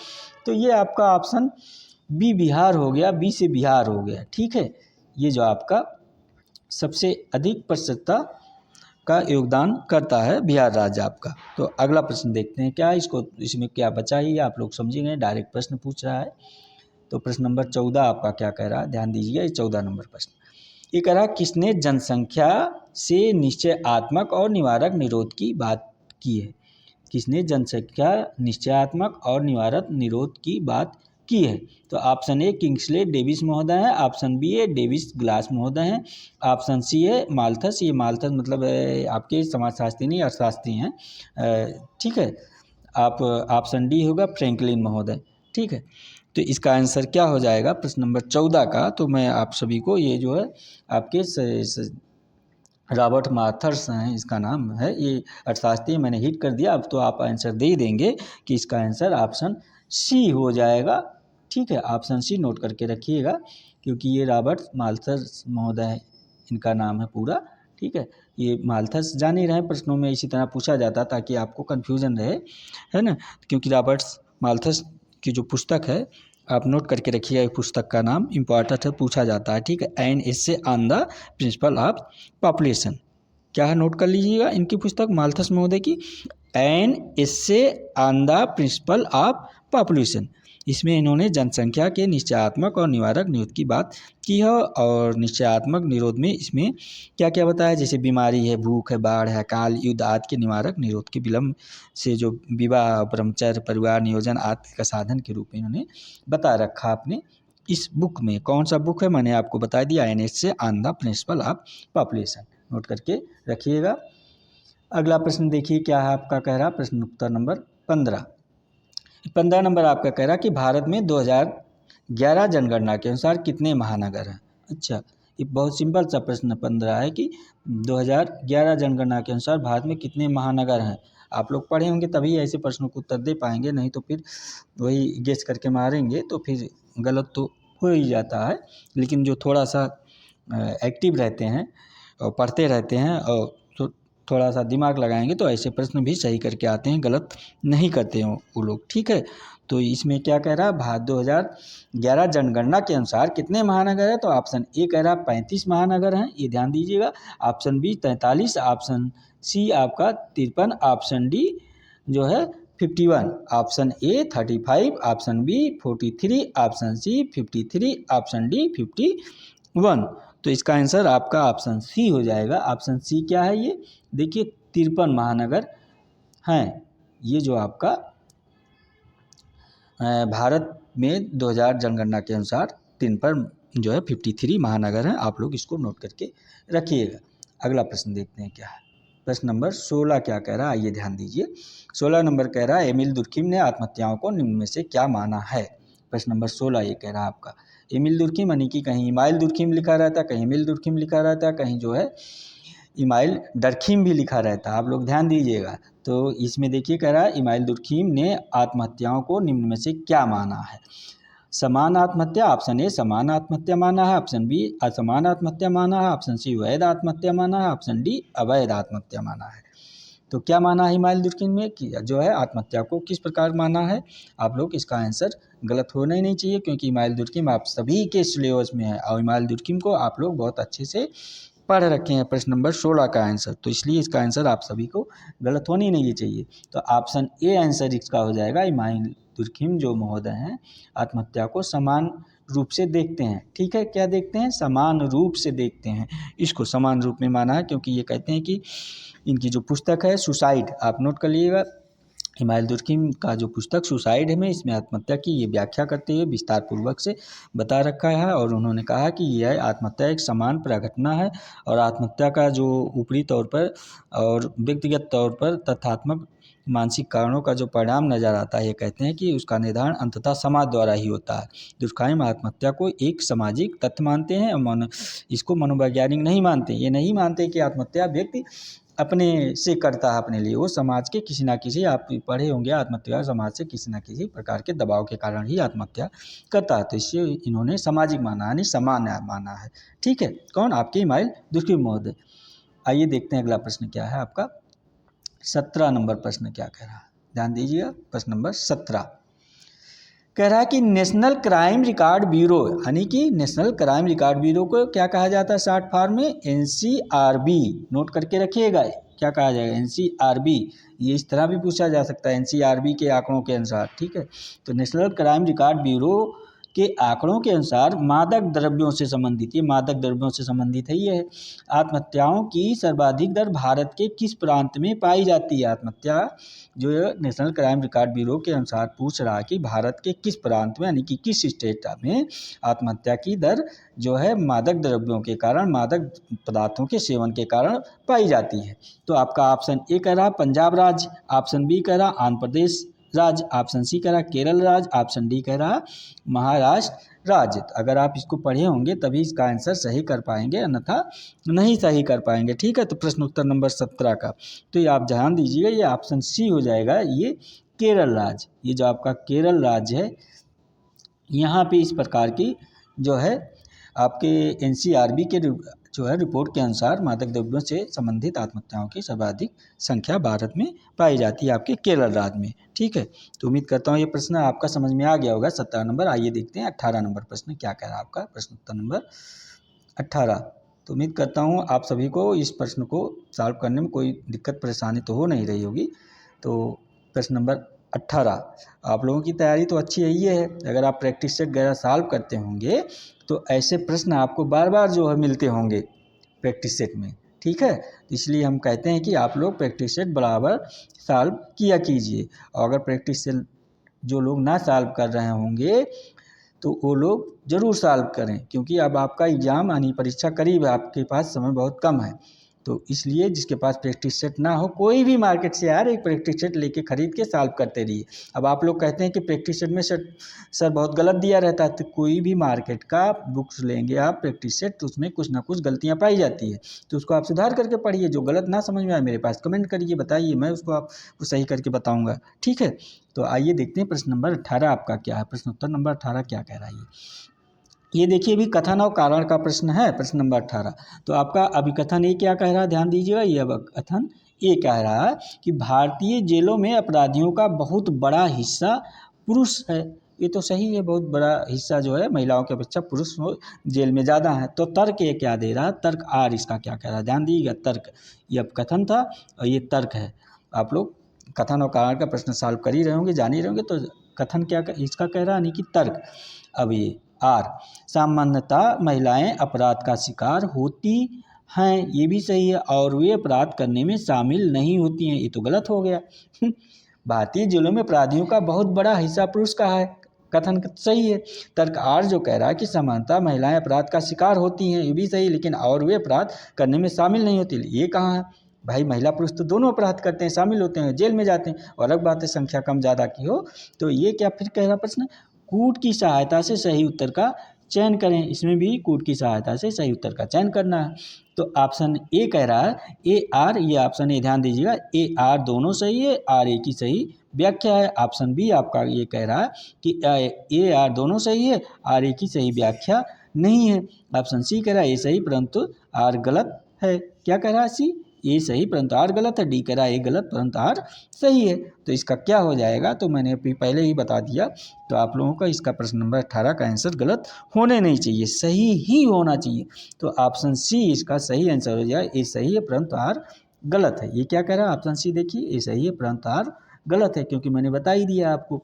तो ये आपका ऑप्शन बी बिहार हो गया, बी से बिहार हो गया, ठीक है। ये जो आपका सबसे अधिक प्रतिशतता का योगदान करता है बिहार राज्य आपका। तो अगला प्रश्न देखते हैं क्या इसको, इसमें क्या बचा ही, आप लोग समझेंगे, डायरेक्ट प्रश्न पूछ रहा है। तो प्रश्न नंबर 14 आपका क्या कह रहा है, ध्यान दीजिएगा, ये 14 नंबर प्रश्न। ये कह रहा है किसने जनसंख्या से निश्चयात्मक और निवारक निरोध की बात की है। किसने जनसंख्या निश्चयात्मक और निवारक निरोध की बात की है। तो ऑप्शन ए किंग्सले डेविस महोदय है, ऑप्शन बी है डेविस ग्लास महोदय हैं, ऑप्शन सी है माल्थस, ये माल्थस मतलब आपके समाजशास्त्री नहीं अर्थशास्त्री हैं, ठीक है। आप ऑप्शन डी होगा फ्रैंकलिन महोदय, ठीक है। तो इसका आंसर क्या हो जाएगा प्रश्न नंबर 14 का, तो मैं आप सभी को ये जो है आपके रॉबर्ट माथर्स हैं, इसका नाम है, ये अर्थशास्त्री, मैंने हिट कर दिया। अब तो आप आंसर दे ही देंगे कि इसका आंसर ऑप्शन सी हो जाएगा, ठीक है। ऑप्शन सी नोट करके रखिएगा, क्योंकि ये रॉबर्ट माल्थस महोदय इनका नाम है पूरा, ठीक है। ये माल्थस जान ही रहे, प्रश्नों में इसी तरह पूछा जाता ताकि आपको कन्फ्यूज़न रहे, है ना। क्योंकि रॉबर्ट माल्थस की जो पुस्तक है आप नोट करके रखिएगा, पुस्तक का नाम इम्पॉर्टेंट है, पूछा जाता है, ठीक है। An essay on the principle of population, क्या है नोट कर लीजिएगा इनकी पुस्तक माल्थस महोदय की, an essay on the principle of population. इसमें इन्होंने जनसंख्या के निश्चयात्मक और निवारक निरोध की बात की है। और निश्चयात्मक निरोध में इसमें क्या क्या बताया, जैसे बीमारी है, भूख है, बाढ़ है, अकाल, युद्ध आदि के निवारक निरोध के विलम्ब से जो विवाह, ब्रह्मचर्य, परिवार नियोजन आदि का साधन के रूप में इन्होंने बता रखा अपने इस बुक में। कौन सा बुक है मैंने आपको बता दिया, एन एस से on the principle of population, note करके रखिएगा। अगला प्रश्न देखिए क्या है आपका, कह रहा प्रश्न उत्तर नंबर 15। 15 नंबर आपका कह रहा कि भारत में 2011 जनगणना के अनुसार कितने महानगर हैं। अच्छा, ये बहुत सिंपल सा प्रश्न 15 है कि 2011 जनगणना के अनुसार भारत में कितने महानगर हैं। आप लोग पढ़े होंगे तभी ऐसे प्रश्नों को उत्तर दे पाएंगे, नहीं तो फिर वही गेस करके मारेंगे तो फिर गलत तो हो ही जाता है। लेकिन जो थोड़ा सा एक्टिव रहते हैं और पढ़ते रहते हैं और थोड़ा सा दिमाग लगाएंगे तो ऐसे प्रश्न भी सही करके आते हैं, गलत नहीं करते हैं वो लोग, ठीक है। तो इसमें क्या कह रहा है, भारत 2011 जनगणना के अनुसार कितने महानगर है। तो ऑप्शन ए कह रहा है 35 महानगर हैं, ये ध्यान दीजिएगा। ऑप्शन बी 43, ऑप्शन सी आपका 53, ऑप्शन डी जो है 51, option A 35, option B 43, option C 53, option D 51। तो इसका आंसर आपका ऑप्शन सी हो जाएगा। ऑप्शन सी क्या है ये देखिए 53 महानगर हैं। ये जो आपका भारत में 2000 जनगणना के अनुसार 53 महानगर हैं। आप लोग इसको नोट करके रखिएगा। अगला प्रश्न देखते हैं क्या है। प्रश्न नंबर 16 क्या कह रहा है, आइए ध्यान दीजिए। 16 नंबर कह रहा है एमिल दुर्खिम ने आत्महत्याओं को निम्न में से क्या माना है। प्रश्न नंबर 16 ये कह रहा है आपका एमिल दुर्खिम यानी कि कहीं इमाइल दुर्खिम लिखा रहता है, कहीं एमिल दुर्खिम लिखा रहता है, कहीं जो है इमाइल डरखिम भी लिखा रहता है। आप लोग ध्यान दीजिएगा। तो इसमें देखिए कह रहा है इमाइल दुर्खिम ने आत्महत्याओं को निम्न में से क्या माना है। समान आत्महत्या, ऑप्शन ए समान आत्महत्या माना है, ऑप्शन बी असमान आत्महत्या माना है, ऑप्शन सी वैध आत्महत्या माना है, ऑप्शन डी अवैध आत्महत्या माना है। तो क्या माना है इमाइल दुर्खिम में कि जो है आत्महत्या को किस प्रकार माना है। आप लोग इसका आंसर गलत होना ही नहीं चाहिए, क्योंकि इमाइल दुर्खिम आप सभी के सिलेबस में है और इमाइल दुर्खिम को आप लोग बहुत अच्छे से पढ़ रखे हैं। प्रश्न नंबर 16 का आंसर, तो इसलिए इसका आंसर आप सभी को गलत होनी नहीं चाहिए। तो ऑप्शन ए आंसर इसका हो जाएगा। इमाइल दुर्खिम जो महोदय हैं आत्महत्या को समान रूप से देखते हैं। ठीक है, क्या देखते हैं, समान रूप से देखते हैं। इसको समान रूप में माना है, क्योंकि ये कहते हैं कि इनकी जो पुस्तक है सुसाइड, आप नोट कर लीजिएगा। इमाइल दुर्खिम का जो पुस्तक सुसाइड है में इसमें आत्महत्या की ये व्याख्या करते हुए विस्तार पूर्वक से बता रखा है। और उन्होंने कहा कि यह आत्महत्या एक समान प्रघटना है और आत्महत्या का जो ऊपरी तौर पर और व्यक्तिगत तौर पर तथ्यात्मक मानसिक कारणों का जो परिणाम नजर आता है, ये कहते हैं कि उसका निर्धारण अंततः समाज द्वारा ही होता है। दुष्कर्म आत्महत्या को एक सामाजिक तथ्य मानते हैं और इसको मनोवैज्ञानिक नहीं मानते। ये नहीं मानते कि आत्महत्या व्यक्ति अपने से करता है अपने लिए, वो समाज के किसी ना किसी, आप पढ़े होंगे आत्महत्या समाज से किसी ना किसी प्रकार के दबाव के कारण ही आत्महत्या करता है। तो इससे इन्होंने सामाजिक माना यानी समान माना है। ठीक है, कौन, आपके इमाइल दुर्खिम महोदय। आइए देखते हैं अगला प्रश्न क्या है आपका। 17 नंबर प्रश्न क्या कह रहा है, ध्यान दीजिएगा। प्रश्न नंबर 17 कह रहा है कि नेशनल क्राइम रिकॉर्ड ब्यूरो यानी कि नेशनल क्राइम रिकॉर्ड ब्यूरो को क्या कहा जाता है शॉर्ट फॉर्म में, NCRB। नोट करके रखिएगा, क्या कहा जाएगा, NCRB। ये इस तरह भी पूछा जा सकता है NCRB के आंकड़ों के अनुसार। ठीक है, तो नेशनल क्राइम रिकॉर्ड ब्यूरो के आंकड़ों के अनुसार मादक द्रव्यों से संबंधित, ये मादक द्रव्यों से संबंधित है ये है। आत्महत्याओं की सर्वाधिक दर भारत के किस प्रांत में पाई जाती है। आत्महत्या जो नेशनल क्राइम रिकॉर्ड ब्यूरो के अनुसार पूछ रहा है कि भारत के किस प्रांत में यानी कि किस स्टेट में आत्महत्या की दर जो है मादक द्रव्यों के कारण, मादक पदार्थों के सेवन के कारण पाई जाती है। तो आपका ऑप्शन ए कह रहा पंजाब राज्य, ऑप्शन बी कह रहा आंध्र प्रदेश राज्य, ऑप्शन सी कह रहा केरल राज्य, ऑप्शन डी कह रहा महाराष्ट्र राज्य। अगर आप इसको पढ़े होंगे तभी इसका आंसर सही कर पाएंगे, अन्यथा नहीं सही कर पाएंगे। ठीक है, तो प्रश्न उत्तर नंबर 17 का तो ये आप ध्यान दीजिएगा, ये ऑप्शन सी हो जाएगा, ये केरल राज्य। ये जो आपका केरल राज्य है, यहाँ पे इस प्रकार की जो है आपके NCRB के जो है रिपोर्ट के अनुसार मादक द्रव्यों से संबंधित आत्महत्याओं की सर्वाधिक संख्या भारत में पाई जाती है आपके केरल राज्य में। ठीक है, तो उम्मीद करता हूँ ये प्रश्न आपका समझ में आ गया होगा। 17 नंबर। आइए देखते हैं 18 नंबर प्रश्न क्या कह रहा है आपका। प्रश्न उत्तर नंबर 18। तो उम्मीद करता हूँ आप सभी को इस प्रश्न को सॉल्व करने में कोई दिक्कत परेशानी तो हो नहीं रही होगी। तो प्रश्न नंबर 18, आप लोगों की तैयारी तो अच्छी है, ये है अगर आप प्रैक्टिस सेट वगैरह सॉल्व करते होंगे तो ऐसे प्रश्न आपको बार बार जो है मिलते होंगे प्रैक्टिस सेट में। ठीक है, इसलिए हम कहते हैं कि आप लोग प्रैक्टिस सेट बराबर सॉल्व किया कीजिए। और अगर प्रैक्टिस सेट जो लोग ना सॉल्व कर रहे होंगे तो वो लोग ज़रूर सॉल्व करें, क्योंकि अब आपका एग्ज़ाम यानी परीक्षा करीब है, आपके पास समय बहुत कम है। तो इसलिए जिसके पास प्रैक्टिस सेट ना हो, कोई भी मार्केट से यार एक प्रैक्टिस सेट लेके खरीद के सॉल्व करते रहिए। अब आप लोग कहते हैं कि प्रैक्टिस सेट में सर बहुत गलत दिया रहता है, तो कोई भी मार्केट का बुक्स लेंगे आप प्रैक्टिस सेट तो उसमें कुछ ना कुछ गलतियाँ पाई जाती है, तो उसको आप सुधार करके पढ़िए। जो गलत ना समझ में आए मेरे पास कमेंट करिए, बताइए, मैं उसको आपको सही करके बताऊँगा। ठीक है, तो आइए देखते हैं प्रश्न नंबर 18 आपका क्या है। प्रश्न उत्तर नंबर 18 क्या कह रहा है ये देखिए, अभी कथन और कारण का प्रश्न है प्रश्न नंबर 18। तो आपका अभिकथन ए क्या कह रहा है, ध्यान दीजिएगा। ये अभिकथन ए कह रहा है कि भारतीय जेलों में अपराधियों का बहुत बड़ा हिस्सा पुरुष है। ये तो सही है, बहुत बड़ा हिस्सा जो है महिलाओं की अपेक्षा पुरुष जेल में ज़्यादा है। तो तर्क ये क्या दे रहा है, तर्क आर इसका क्या कह रहा है, ध्यान दीजिएगा। तर्क, ये अभिकथन था और ये तर्क है। आप लोग कथन और कारण का प्रश्न सॉल्व कर ही रहे होंगे, जान ही रहे होंगे। तो कथन क्या इसका कह रहा है, यानी कि तर्क। अब ये आर। सामान्यतः महिलाएं अपराध का शिकार होती हैं, ये भी सही है, और वे अपराध करने में शामिल नहीं होती हैं, ये तो गलत हो गया। भारतीय जेलों में अपराधियों का बहुत बड़ा हिस्सा पुरुष का है, कथन सही है। तर्क आर जो कह रहा है कि सामान्यतः महिलाएं अपराध का शिकार होती हैं, ये भी सही, लेकिन और वे अपराध करने में शामिल नहीं होती, ये कहाँ है भाई? महिला पुरुष तो दोनों अपराध करते हैं, शामिल होते हैं, जेल में जाते हैं, और अलग बात है संख्या कम ज़्यादा की हो। तो ये क्या फिर कह रहा प्रश्न, कूट की सहायता से सही उत्तर का चयन करें। इसमें भी कूट की सहायता से सही उत्तर का चयन करना है। तो ऑप्शन ए कह रहा है ए आर, ये ऑप्शन ए ध्यान दीजिएगा, ए आर दोनों सही है, आर ए की सही व्याख्या है। ऑप्शन बी आपका ये कह रहा है कि ए आर दोनों सही है, आर ए की सही व्याख्या नहीं है। ऑप्शन सी कह रहा है ए सही परंतु आर गलत है। क्या कह रहा है सी? ए सही परंतु आर गलत है। डी कह रहा है ए गलत परंतु आर सही है। तो इसका क्या हो जाएगा, तो मैंने पहले ही बता दिया। तो आप लोगों का इसका प्रश्न नंबर 18 का आंसर गलत होने नहीं चाहिए, सही ही होना चाहिए। तो ऑप्शन सी इसका सही आंसर हो जाए, ए सही है परंतु आर गलत है। ये क्या कह रहा है ऑप्शन सी, देखिए ए सही है परंतु आर गलत है, क्योंकि मैंने बता ही दिया आपको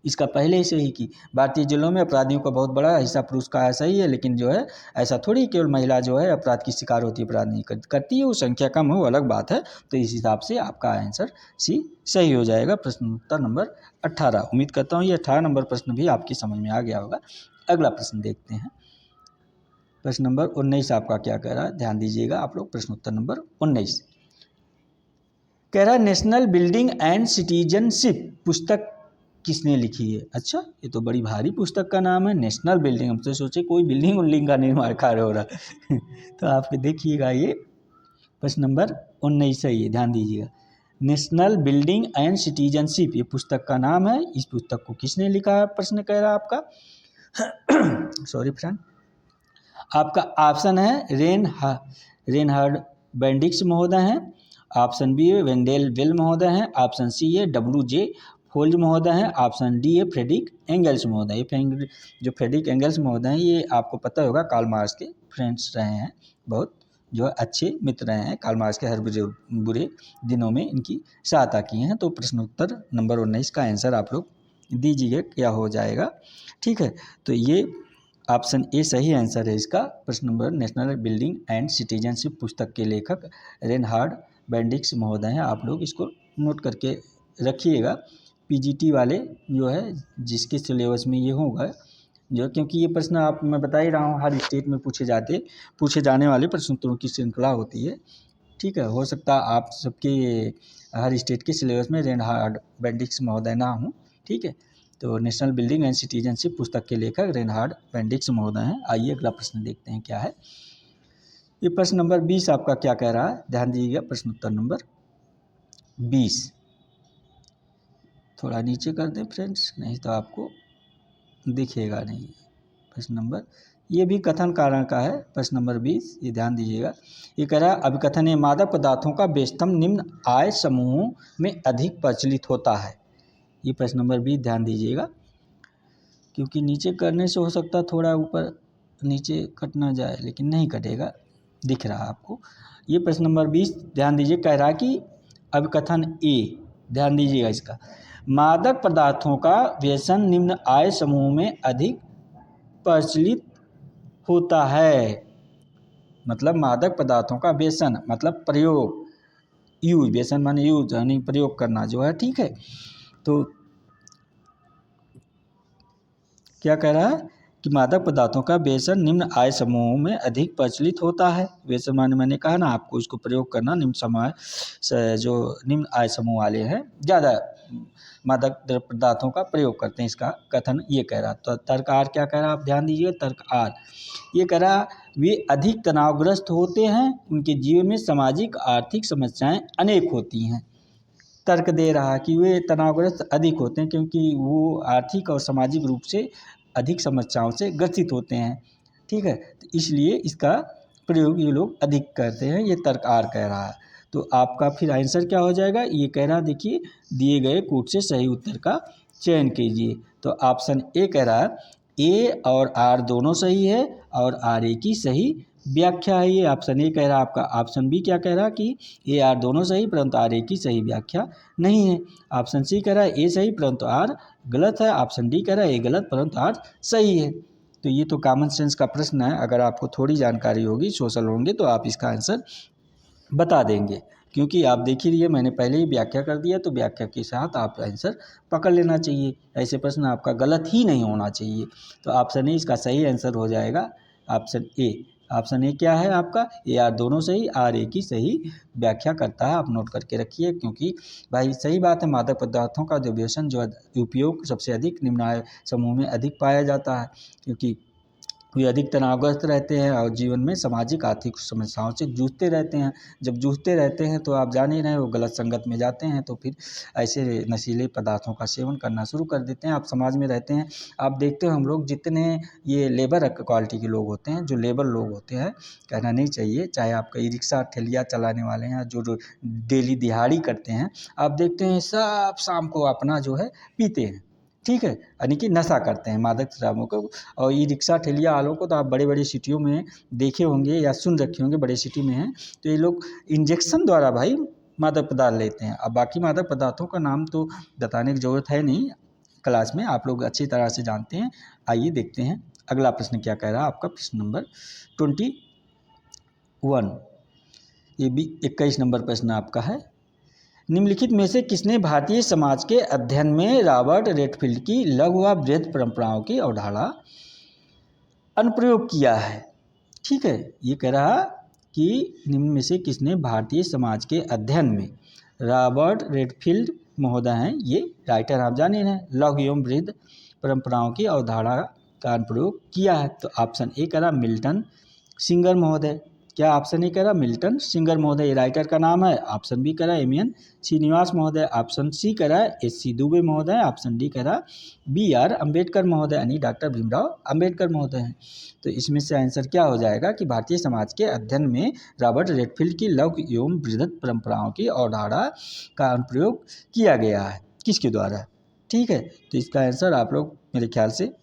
इसका पहले से ही कि भारतीय जेलों में अपराधियों का बहुत बड़ा हिस्सा पुरुष का है, सही है, लेकिन जो है ऐसा थोड़ी केवल महिला जो है अपराध की शिकार होती है, अपराध नहीं करती है, वो संख्या कम हो अलग बात है। तो इस हिसाब से आपका आंसर सी सही हो जाएगा, प्रश्न उत्तर नंबर 18। उम्मीद करता हूँ ये 18 नंबर प्रश्न भी आपकी समझ में आ गया होगा। अगला प्रश्न देखते हैं, प्रश्न नंबर 19 आपका क्या कह रहा है, ध्यान दीजिएगा आप लोग। प्रश्न उत्तर नंबर 19 कह रहा है नेशनल बिल्डिंग एंड सिटीजनशिप पुस्तक किसने लिखी है? अच्छा, ये तो बड़ी भारी पुस्तक का नाम है, नेशनल बिल्डिंग। हमसे सोचे कोई बिल्डिंग उल्डिंग का निर्माण कार्य हो रहा है। तो आप देखिएगा ये प्रश्न नंबर 19 सही है, ध्यान दीजिएगा। नेशनल बिल्डिंग एंड सिटीजनशिप ये पुस्तक का नाम है। इस पुस्तक को किसने लिखा है, प्रश्न कह रहा है आपका। सॉरी फ्रेंड, आपका ऑप्शन है रेनहार्ड बेंडिक्स महोदय हैं, ऑप्शन बी है वेंडेल वेल महोदय हैं, ऑप्शन सी है WJ फोल्ज महोदय हैं, ऑप्शन डी है फ्रेडरिक एंगल्स महोदय। ये जो फ्रेडरिक एंगल्स महोदय हैं ये आपको पता होगा कार्ल मार्क्स के फ्रेंड्स रहे हैं, बहुत जो अच्छे मित्र रहे हैं, कार्ल मार्क्स के हर बुरे दिनों में इनकी सहायता की हैं। तो प्रश्न उत्तर नंबर 19 का आंसर आप लोग दीजिए क्या हो जाएगा, ठीक है। तो ये ऑप्शन ए सही आंसर है इसका। प्रश्न number national building and citizenship पुस्तक के लेखक रेनहार्ड बेंडिक्स महोदय हैं। आप लोग इसको नोट करके रखिएगा, पीजीटी वाले जो है जिसके सिलेबस में ये होगा जो, क्योंकि ये प्रश्न आप मैं बता ही रहा हूँ हर स्टेट में पूछे जाने वाले प्रश्नोत्तरों की श्रृंखला होती है, ठीक है। हो सकता है आप सबके हर स्टेट के सिलेबस में रेनहार्ड बेंडिक्स महोदय ना हो, ठीक है। तो नेशनल बिल्डिंग एंड सिटीजनशिप पुस्तक के लेखक रेनहार्ड बेंडिक्स महोदय हैं। आइए अगला प्रश्न देखते हैं क्या है। ये प्रश्न नंबर 20 आपका क्या कह रहा है, ध्यान दीजिएगा। प्रश्न उत्तर नंबर 20 थोड़ा नीचे कर दें फ्रेंड्स, नहीं तो आपको दिखेगा नहीं। प्रश्न नंबर ये भी कथन कारण का है, प्रश्न नंबर 20 ये ध्यान दीजिएगा। ये कह रहा है अभिकथन मादक पदार्थों का बेशतम निम्न आय समूहों में अधिक प्रचलित होता है। ये प्रश्न नंबर 20 ध्यान दीजिएगा, क्योंकि नीचे करने से हो सकता थोड़ा ऊपर नीचे कट ना जाए, लेकिन नहीं कटेगा, दिख रहा आपको। ये प्रश्न नंबर 20 ध्यान दीजिए, कह रहा कि अभिकथन ए, ध्यान दीजिएगा इसका, मादक पदार्थों का व्यसन निम्न आय समूह में अधिक प्रचलित होता है। मतलब मादक पदार्थों का व्यसन मतलब प्रयोग, यूज, व्यसन माने यूज यानी प्रयोग करना जो है, ठीक है। तो क्या कह रहा है कि मादक पदार्थों का व्यसन निम्न आय समूहों में अधिक प्रचलित होता है। व्यसन माने मैंने कहा ना आपको, इसको प्रयोग करना निम्न समय जो निम्न आय समूह वाले हैं ज़्यादा मादक पदार्थों का प्रयोग करते हैं, इसका कथन ये कह रहा। तो तर्क आर क्या कह रहा, आप ध्यान दीजिए। तर्क आर ये कह रहा वे अधिक तनावग्रस्त होते हैं, उनके जीवन में सामाजिक आर्थिक समस्याएं अनेक होती हैं। तर्क दे रहा कि वे तनावग्रस्त अधिक होते हैं क्योंकि वो आर्थिक और सामाजिक रूप से अधिक समस्याओं से ग्रसित होते हैं, ठीक है। तो इसलिए इसका प्रयोग ये लोग अधिक करते हैं, ये तर्क आर कह रहा है। तो आपका फिर आंसर क्या हो जाएगा, ये कह रहा देखिए दिए गए कूट से सही उत्तर का चयन कीजिए। तो ऑप्शन ए कह रहा है ए और आर दोनों सही है और आर ए की सही व्याख्या है। ये ऑप्शन ए कह रहा है आपका। ऑप्शन बी क्या कह रहा कि ए आर दोनों सही परंतु आर ए की सही व्याख्या नहीं है। ऑप्शन सी कह रहा है ए सही परंतु आर गलत है। ऑप्शन डी कह रहा है ए गलत परंतु आर सही है। तो ये तो कॉमन सेंस का प्रश्न है, अगर आपको थोड़ी जानकारी होगी, सोशल होंगे, तो आप इसका आंसर बता देंगे, क्योंकि आप देख ही रहिए मैंने पहले ही व्याख्या कर दिया, तो व्याख्या के साथ आप आंसर पकड़ लेना चाहिए। ऐसे प्रश्न आपका गलत ही नहीं होना चाहिए। तो ऑप्शन ए इसका सही आंसर हो जाएगा, ऑप्शन ए। ऑप्शन ए क्या है आपका, ए आर दोनों सही, आर ए की सही व्याख्या करता है, आप नोट करके रखिए। क्योंकि भाई सही बात है, मादक पदार्थों का जो व्यसन जो उपयोग सबसे अधिक निम्न आय समूह में अधिक पाया जाता है, क्योंकि वे अधिक तनावग्रस्त रहते हैं और जीवन में सामाजिक आर्थिक समस्याओं से जूझते रहते हैं। जब जूझते रहते हैं तो आप जान ही रहे हैं, वो गलत संगत में जाते हैं, तो फिर ऐसे नशीले पदार्थों का सेवन करना शुरू कर देते हैं। आप समाज में रहते हैं, आप देखते हो हम लोग जितने ये लेबर क्वालिटी के लोग होते हैं, जो लेबर लोग होते हैं, कहना नहीं चाहिए, चाहे आप कई रिक्शा ठेलिया चलाने वाले हैं, जो डेली दिहाड़ी करते हैं, आप देखते हैं सब शाम को अपना जो है पीते हैं, ठीक है, यानी कि नशा करते हैं मादक शराबों को। और ई रिक्शा ठेलिया वालों को तो आप बड़े बड़े सिटियों में देखे होंगे या सुन रखे होंगे, बड़े सिटी में हैं, तो ये लोग इंजेक्शन द्वारा भाई मादक पदार्थ लेते हैं। अब बाकी मादक पदार्थों का नाम तो बताने की ज़रूरत है नहीं, क्लास में आप लोग अच्छी तरह से जानते हैं। आइए देखते हैं अगला प्रश्न क्या कह रहा है आपका, प्रश्न नंबर 21, ये भी 21 नंबर प्रश्न आपका है। निम्नलिखित में से किसने भारतीय समाज के अध्ययन में रॉबर्ट रेडफील्ड की लघु व बृहद परंपराओं की अवधारणा अनुप्रयोग किया है? ठीक है, ये कह रहा कि निम्न में से किसने भारतीय समाज के अध्ययन में, रॉबर्ट रेडफील्ड महोदय हैं, ये राइटर आप जाने हैं, लघु एवं बृहद परंपराओं की अवधारणा का अनुप्रयोग किया है। तो ऑप्शन ए कह रहा मिल्टन सिंगर महोदय, क्या ऑप्शन ए कह रहा मिल्टन सिंगर महोदय, ये राइटर का नाम है। ऑप्शन बी कह रहा एम.एन. श्रीनिवास महोदय, ऑप्शन सी कह रहा एस.सी. दुबे महोदय, ऑप्शन डी कह रहा बी.आर. अम्बेडकर महोदय, यानी डॉक्टर भीमराव अम्बेडकर महोदय हैं। तो इसमें से आंसर क्या हो जाएगा कि भारतीय समाज के अध्ययन में रॉबर्ट रेडफील्ड की लघु एवं बृहद परंपराओं की अवधारणा का अनुप्रयोग किया गया है, किसके द्वारा? ठीक है, तो इसका आंसर आप लोग मेरे ख्याल से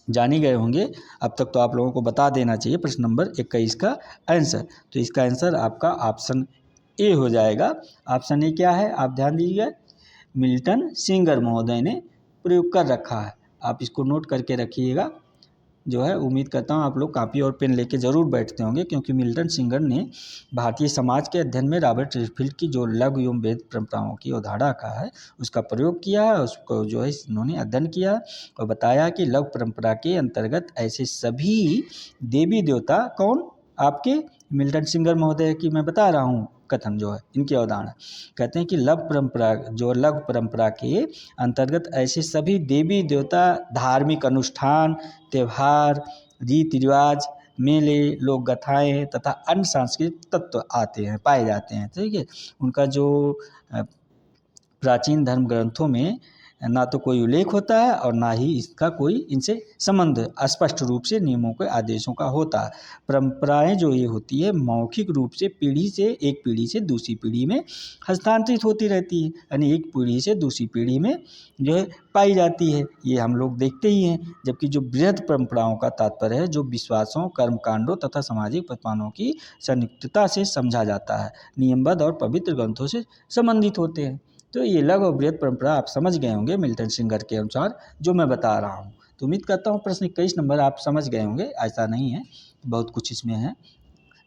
जान ही गए होंगे, अब तक तो आप लोगों को बता देना चाहिए प्रश्न नंबर 21 का आंसर। तो इसका आंसर आपका ऑप्शन ए हो जाएगा। ऑप्शन ए क्या है, आप ध्यान दीजिए, मिल्टन सिंगर महोदय ने प्रयोग कर रखा है, आप इसको नोट करके रखिएगा। जो है उम्मीद करता हूँ आप लोग कापी और पेन लेके ज़रूर बैठते होंगे, क्योंकि मिल्टन सिंगर ने भारतीय समाज के अध्ययन में रॉबर्ट रेडफील्ड की जो लघु एवं बृहद परंपराओं की अवधारणा का है उसका प्रयोग किया है, उसको जो है इन्होंने अध्ययन किया और बताया कि लघु परंपरा के अंतर्गत ऐसे सभी देवी देवता, कौन आपके मिल्टन सिंगर महोदय की मैं बता रहा हूँ कथन जो है इनकी अवधारणा, कहते हैं कि लघु परंपरा के अंतर्गत ऐसे सभी देवी देवता, धार्मिक अनुष्ठान, त्यौहार, रीति रिवाज, मेले, लोक गाथाएँ तथा अन्य सांस्कृतिक तत्व आते हैं, पाए जाते हैं। ठीक है, उनका जो प्राचीन धर्म ग्रंथों में ना तो कोई उल्लेख होता है और ना ही इसका कोई इनसे संबंध स्पष्ट रूप से नियमों के आदेशों का होता है। परंपराएं जो ये होती है मौखिक रूप से एक पीढ़ी से दूसरी पीढ़ी में हस्तांतरित होती रहती है, यानी एक पीढ़ी से दूसरी पीढ़ी में जो है पाई जाती है, ये हम लोग देखते ही हैं। जबकि जो बृहद परंपराओं का तात्पर्य है जो विश्वासों, कर्मकांडों तथा सामाजिक प्रतिमानों की संयुक्तता से समझा जाता है, नियमबद्ध और पवित्र ग्रंथों से संबंधित होते हैं। तो ये लघु और बृहद परंपरा आप समझ गए होंगे मिल्टन सिंगर के अनुसार जो मैं बता रहा हूँ। तो उम्मीद करता हूँ प्रश्न 21 नंबर आप समझ गए होंगे, ऐसा नहीं है बहुत कुछ इसमें है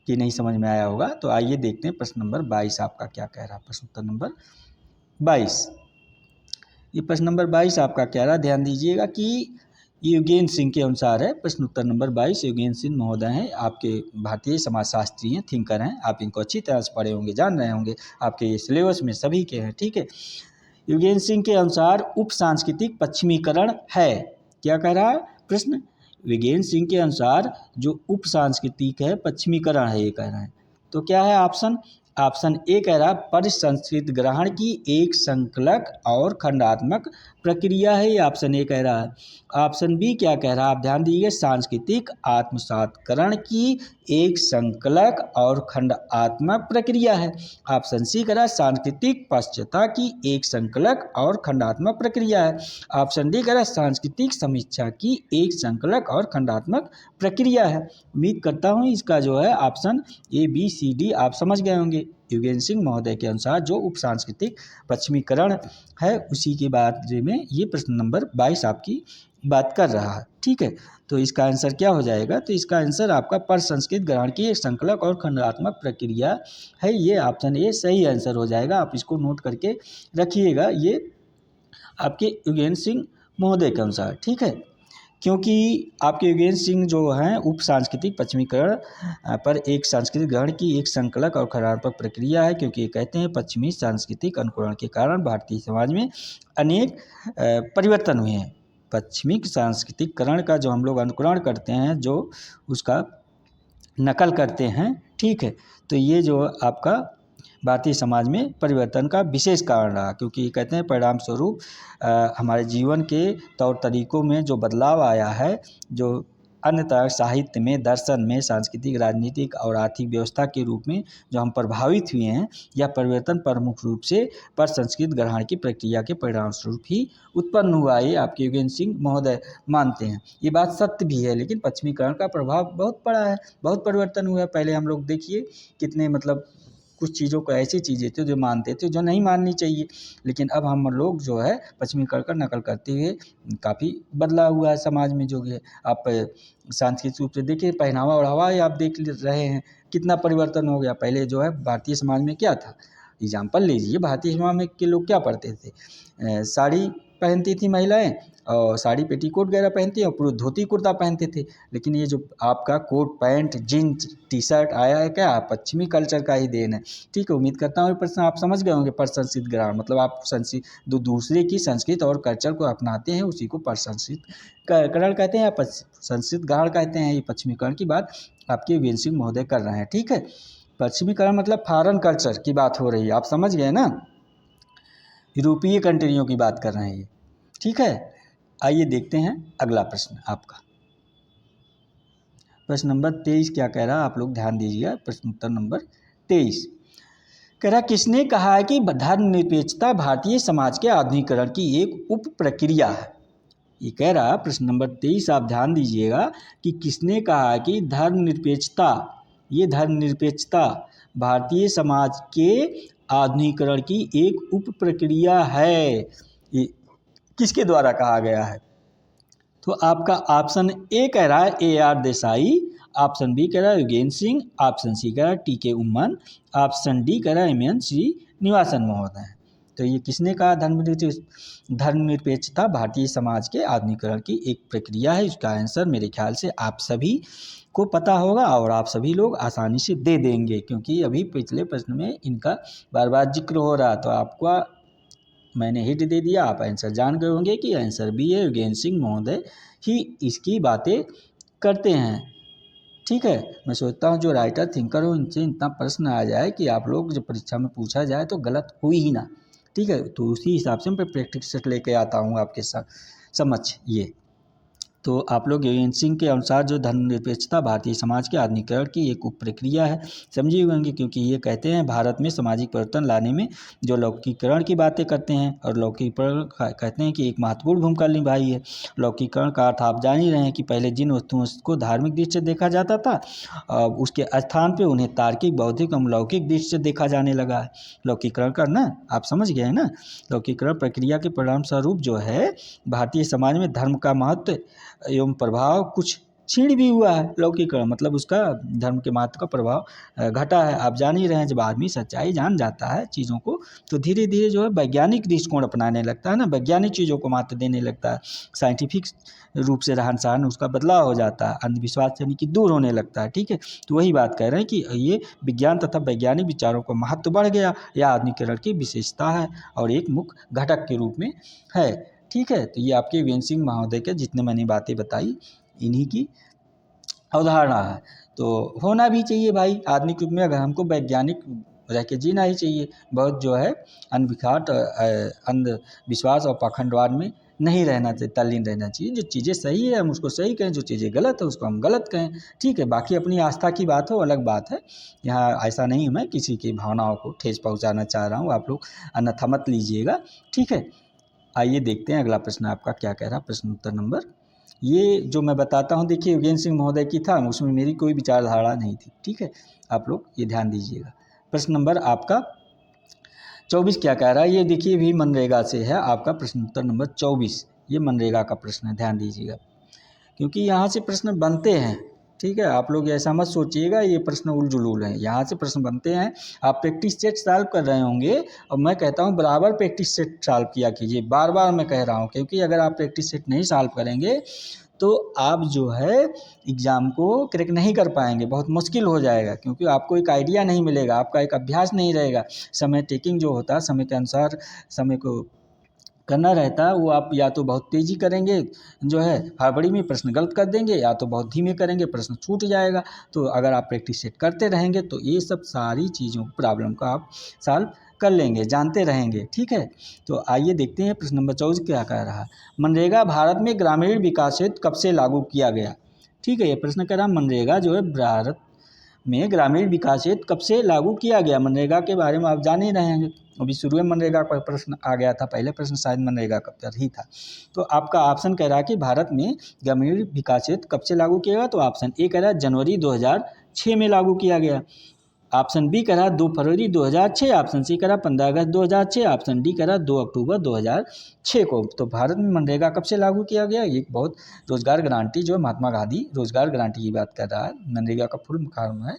कि नहीं समझ में आया होगा। तो आइए देखते हैं प्रश्न नंबर 22 आपका क्या कह रहा है। प्रश्न उत्तर नंबर 22, ये प्रश्न नंबर 22 आपका कह रहा है, ध्यान दीजिएगा कि योगेंद्र सिंह के अनुसार है। प्रश्न उत्तर नंबर 22 योगेंद्र सिंह महोदय हैं, आपके भारतीय समाजशास्त्री हैं, थिंकर हैं, आप इनको अच्छी तरह से पढ़े होंगे, जान रहे होंगे, आपके ये सिलेबस में सभी के हैं। ठीक है, योगेंद्र सिंह के अनुसार उप सांस्कृतिक पश्चिमीकरण है, क्या कह रहा है प्रश्न, योगेंद्र सिंह के अनुसार जो उप सांस्कृतिक है पश्चिमीकरण है, ये कह रहे हैं। तो क्या है ऑप्शन ए कह रहा परिसंस्कृत ग्रहण की एक संकलक और खंडात्मक प्रक्रिया है, ये ऑप्शन ए कह रहा है। ऑप्शन बी क्या कह रहा है, आप ध्यान दीजिए, सांस्कृतिक आत्मसातकरण की एक संकलक और खंडात्मक प्रक्रिया है। ऑप्शन सी कह रहा है सांस्कृतिक पाश्चात्य की एक संकलक और खंडात्मक प्रक्रिया है। ऑप्शन डी कह रहा है सांस्कृतिक समीक्षा की एक संकलक और खंडात्मक प्रक्रिया है। उम्मीद करता हूँ इसका जो है option A B C D आप समझ गए होंगे। योगेंद्र सिंह महोदय के अनुसार जो उप सांस्कृतिक पश्चिमीकरण है उसी के बारे में ये प्रश्न नंबर 22 आपकी बात कर रहा है। ठीक है, तो इसका आंसर क्या हो जाएगा? तो इसका आंसर आपका प्रसंस्कृत ग्रहण की एक संकलक और खंडात्मक प्रक्रिया है। ये ऑप्शन ए सही आंसर हो जाएगा। आप इसको नोट करके रखिएगा, ये आपके युगेंद्र सिंह महोदय के अनुसार। ठीक है, क्योंकि आपके युगेंद्र सिंह जो हैं उप सांस्कृतिक पश्चिमीकरण पर एक सांस्कृतिक ग्रहण की एक संकलक और खंडात्मक प्रक्रिया है, क्योंकि ये कहते हैं पश्चिमी सांस्कृतिक अनुकरण के कारण भारतीय समाज में अनेक परिवर्तन हुए हैं। पश्चिमी सांस्कृतिकरण का जो हम लोग अनुकरण करते हैं, जो उसका नकल करते हैं, ठीक है, तो ये जो आपका भारतीय समाज में परिवर्तन का विशेष कारण रहा, क्योंकि कहते हैं परिणाम स्वरूप हमारे जीवन के तौर तरीकों में जो बदलाव आया है, जो अन्यथा साहित्य में, दर्शन में, सांस्कृतिक, राजनीतिक और आर्थिक व्यवस्था के रूप में जो हम प्रभावित हुए हैं, यह परिवर्तन प्रमुख रूप से प्रसंस्कृत ग्रहण की प्रक्रिया के परिणाम स्वरूप ही उत्पन्न हुआ। ये आपके युगेंद्र सिंह महोदय मानते हैं। ये बात सत्य भी है, लेकिन पश्चिमीकरण का प्रभाव बहुत पड़ा है, बहुत परिवर्तन हुआ है। पहले हम लोग देखिए कितने मतलब कुछ चीज़ों को ऐसी चीज़ें थी जो मानते थे जो नहीं माननी चाहिए, लेकिन अब हम लोग जो है पश्चिमीकरण का नकल करते हुए काफ़ी बदलाव हुआ है समाज में। जो है आप सांस्कृतिक रूप से देखिए, पहनावा ओढ़ावा ही आप देख रहे हैं कितना परिवर्तन हो गया। पहले जो है भारतीय समाज में क्या था, एग्जाम्पल लीजिए, भारतीय समाज में के लोग क्या पढ़ते थे, साड़ी पहनती थी महिलाएं, और साड़ी पेटीकोट वगैरह पहनती और पुरुष धोती कुर्ता पहनते थे। लेकिन ये जो आपका coat pant jeans T shirt आया है, क्या पश्चिमी कल्चर का ही देन है। ठीक है, उम्मीद करता हूँ ये प्रश्न आप समझ गए होंगे। प्रसंस्कृत ग्रहण मतलब आप दूसरे की संस्कृति और कल्चर को अपनाते हैं, उसी को प्रसंस्कृत करण कहते हैं या संस्कृत ग्रहण कहते हैं। ये पश्चिमीकरण की बात आपके युगेंद्र सिंह महोदय कर रहे हैं। ठीक है, पश्चिमीकरण मतलब फॉरेन कल्चर की बात हो रही है, आप समझ गए ना, यूरोपीय कंट्रियों की बात कर रहे हैं ये। ठीक है, आइए देखते हैं अगला प्रश्न आपका। प्रश्न नंबर 23 क्या कह रहा है, आप लोग ध्यान दीजिएगा। प्रश्न उत्तर नंबर 23 कह रहा, किसने कहा है कि धर्मनिरपेक्षता भारतीय समाज के आधुनिकीकरण की एक उप प्रक्रिया है? ये कह रहा, प्रश्न नंबर 23 आप ध्यान दीजिएगा कि किसने कहा कि धर्मनिरपेक्षता, ये धर्मनिरपेक्षता भारतीय समाज के आधुनिकीकरण की एक उप प्रक्रिया है। ये किसके द्वारा कहा गया है? तो आपका ऑप्शन ए कह रहा है AR देसाई, ऑप्शन बी कह रहा है युगेंद्र सिंह, ऑप्शन सी कह रहा है TK उम्मन, ऑप्शन डी कह रहा है MN श्रीनिवासन महोदय। तो ये किसने कहा धर्मनिरपेक्षता भारतीय समाज के आधुनिकीकरण की एक प्रक्रिया है? इसका आंसर मेरे ख्याल से आप सभी को पता होगा और आप सभी लोग आसानी से दे देंगे, क्योंकि अभी पिछले प्रश्न में इनका बार बार जिक्र हो रहा। तो आपका मैंने हिट दे दिया, आप आंसर जान गए होंगे कि आंसर बी है, युगेंद्र सिंह महोदय ही इसकी बातें करते हैं। ठीक है, मैं सोचता हूँ जो राइटर थिंकर हो इनसे इतना प्रश्न आ जाए कि आप लोग जब परीक्षा में पूछा जाए तो गलत हुई ही ना। ठीक है, तो उसी हिसाब से मैं प्रैक्टिस सेट लेके आता हूँ आपके साथ समझ। ये तो आप लोग युगेंद्र सिंह के अनुसार जो धर्मनिरपेक्षता भारतीय समाज के आधुनिकीकरण की एक उप प्रक्रिया है समझिए होंगे, क्योंकि ये कहते हैं भारत में सामाजिक परिवर्तन लाने में जो लौकिकरण की बातें करते हैं, और लौकिकरण कहते हैं कि एक महत्वपूर्ण भूमिका निभाई है। लौकिकरण का अर्थ आप जान ही रहे हैं कि पहले जिन वस्तुओं को धार्मिक दृष्टि से देखा जाता था, उसके स्थान पर उन्हें तार्किक, बौद्धिक और लौकिक दृष्टि से देखा जाने लगा है। लौकिकरण करना आप समझ गए ना। लौकिकरण प्रक्रिया के परिणाम स्वरूप जो है भारतीय समाज में धर्म का महत्व एवं प्रभाव कुछ क्षीण भी हुआ है। लौकिकरण मतलब उसका धर्म के महत्व का प्रभाव घटा है। आप जान ही रहे हैं, जब आदमी सच्चाई जान जाता है चीज़ों को तो धीरे धीरे जो है वैज्ञानिक दृष्टिकोण अपनाने लगता है ना, वैज्ञानिक चीज़ों को महत्व देने लगता है, साइंटिफिक रूप से रहन सहन उसका बदलाव हो जाता है, अंधविश्वास यानी कि दूर होने लगता है। ठीक है, तो वही बात कह रहे हैं कि ये विज्ञान तथा वैज्ञानिक विचारों का महत्व बढ़ गया, यह आधुनिकीकरण की विशेषता है और एक मुख्य घटक के रूप में है। ठीक है, तो ये आपके युगेंद्र सिंह महोदय के जितने मैंने बातें बताई इन्हीं की अवधारणा है। तो होना भी चाहिए भाई, आधुनिक युग में अगर हमको वैज्ञानिक रह के जीना ही चाहिए। बहुत जो है अंधविश्वास और पाखंडवाद में नहीं रहना चाहिए, तल्लीन रहना चाहिए। जो चीज़ें सही है हम उसको सही कहें, जो चीज़ें गलत है उसको हम गलत कहें। ठीक है, बाकी अपनी आस्था की बात हो अलग बात है। यहाँ ऐसा नहीं है मैं किसी की भावनाओं को ठेस पहुँचाना चाह रहा हूँ, आप लोग अन्यथा मत लीजिएगा। ठीक है, आइए देखते हैं अगला प्रश्न आपका क्या कह रहा है। प्रश्न उत्तर नंबर, ये जो मैं बताता हूँ देखिए युगेंद्र सिंह महोदय की था, उसमें मेरी कोई विचारधारा नहीं थी। ठीक है, आप लोग ये ध्यान दीजिएगा। प्रश्न नंबर आपका 24 क्या कह रहा है, ये देखिए भी मनरेगा से है आपका प्रश्न उत्तर नंबर 24। ये मनरेगा का प्रश्न है, ध्यान दीजिएगा, क्योंकि यहाँ से प्रश्न बनते हैं। ठीक है, आप लोग ऐसा मत सोचिएगा ये प्रश्न उलझुल हैं, यहाँ से प्रश्न बनते हैं। आप प्रैक्टिस सेट सॉल्व कर रहे होंगे और मैं कहता हूँ बराबर प्रैक्टिस सेट सॉल्व किया कीजिए, बार बार मैं कह रहा हूँ, क्योंकि अगर आप प्रैक्टिस सेट नहीं सॉल्व करेंगे तो आप जो है एग्ज़ाम को क्रैक नहीं कर पाएंगे, बहुत मुश्किल हो जाएगा, क्योंकि आपको एक आइडिया नहीं मिलेगा, आपका एक अभ्यास नहीं रहेगा। समय टेकिंग जो होता है, समय के अनुसार समय को करना रहता है, वो आप या तो बहुत तेज़ी करेंगे, जो है हड़बड़ी में प्रश्न गलत कर देंगे, या तो बहुत धीमे करेंगे, प्रश्न छूट जाएगा। तो अगर आप प्रैक्टिस सेट करते रहेंगे तो ये सब सारी चीज़ों प्रॉब्लम का आप सॉल्व कर लेंगे, जानते रहेंगे। ठीक है, तो आइए देखते हैं प्रश्न नंबर 24 क्या कह रहा है। मनरेगा भारत में ग्रामीण विकास हेतु कब से लागू किया गया। ठीक है, ये प्रश्न कह रहा मनरेगा जो है भारत में ग्रामीण विकास हेतु कब से लागू किया गया। मनरेगा के बारे में आप जान ही रहे हैं, अभी शुरू में मनरेगा का प्रश्न आ गया था, पहले प्रश्न शायद मनरेगा का पर ही था। तो आपका ऑप्शन कह रहा है कि भारत में ग्रामीण विकास हेतु कब से लागू किया गया, तो ऑप्शन ए कह रहा है जनवरी 2006 में लागू किया गया। ऑप्शन बी कह रहा 2 फरवरी 2006, ऑप्शन सी कह रहा 15 अगस्त 2006, ऑप्शन डी कह रहा 2 अक्टूबर 2006 को। तो भारत में मनरेगा कब से लागू किया गया। ये बहुत रोजगार गारंटी जो महात्मा गांधी रोजगार गारंटी की बात कर रहा है। मनरेगा का फुल फॉर्म है,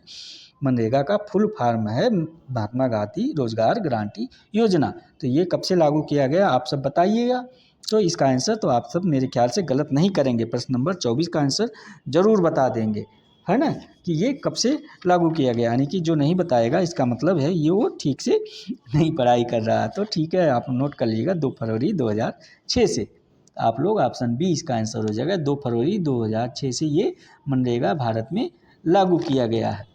मनरेगा का फुल फॉर्म है महात्मा गांधी रोजगार गारंटी योजना। तो ये कब से लागू किया गया आप सब बताइएगा। तो इसका आंसर तो आप सब मेरे ख्याल से गलत नहीं करेंगे, प्रश्न नंबर 24 का आंसर जरूर बता देंगे, है ना, कि ये कब से लागू किया गया। यानी कि जो नहीं बताएगा इसका मतलब है ये वो ठीक से नहीं पढ़ाई कर रहा है। तो ठीक है, आप नोट कर लीजिएगा 2 फरवरी 2006 से। आप लोग ऑप्शन बी इसका आंसर हो जाएगा, 2 फरवरी 2006 से ये मनरेगा भारत में लागू किया गया है।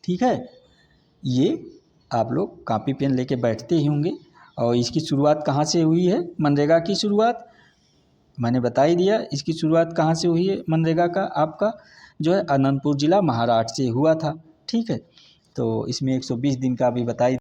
ठीक है, ये आप लोग कॉपी पेन लेके बैठते ही होंगे। और इसकी शुरुआत कहाँ से हुई है, मनरेगा की शुरुआत मैंने बता ही दिया। इसकी शुरुआत कहाँ से हुई है मनरेगा का, आपका जो है अनंतपुर जिला महाराष्ट्र से हुआ था। ठीक है, तो इसमें 120 दिन का भी बता ही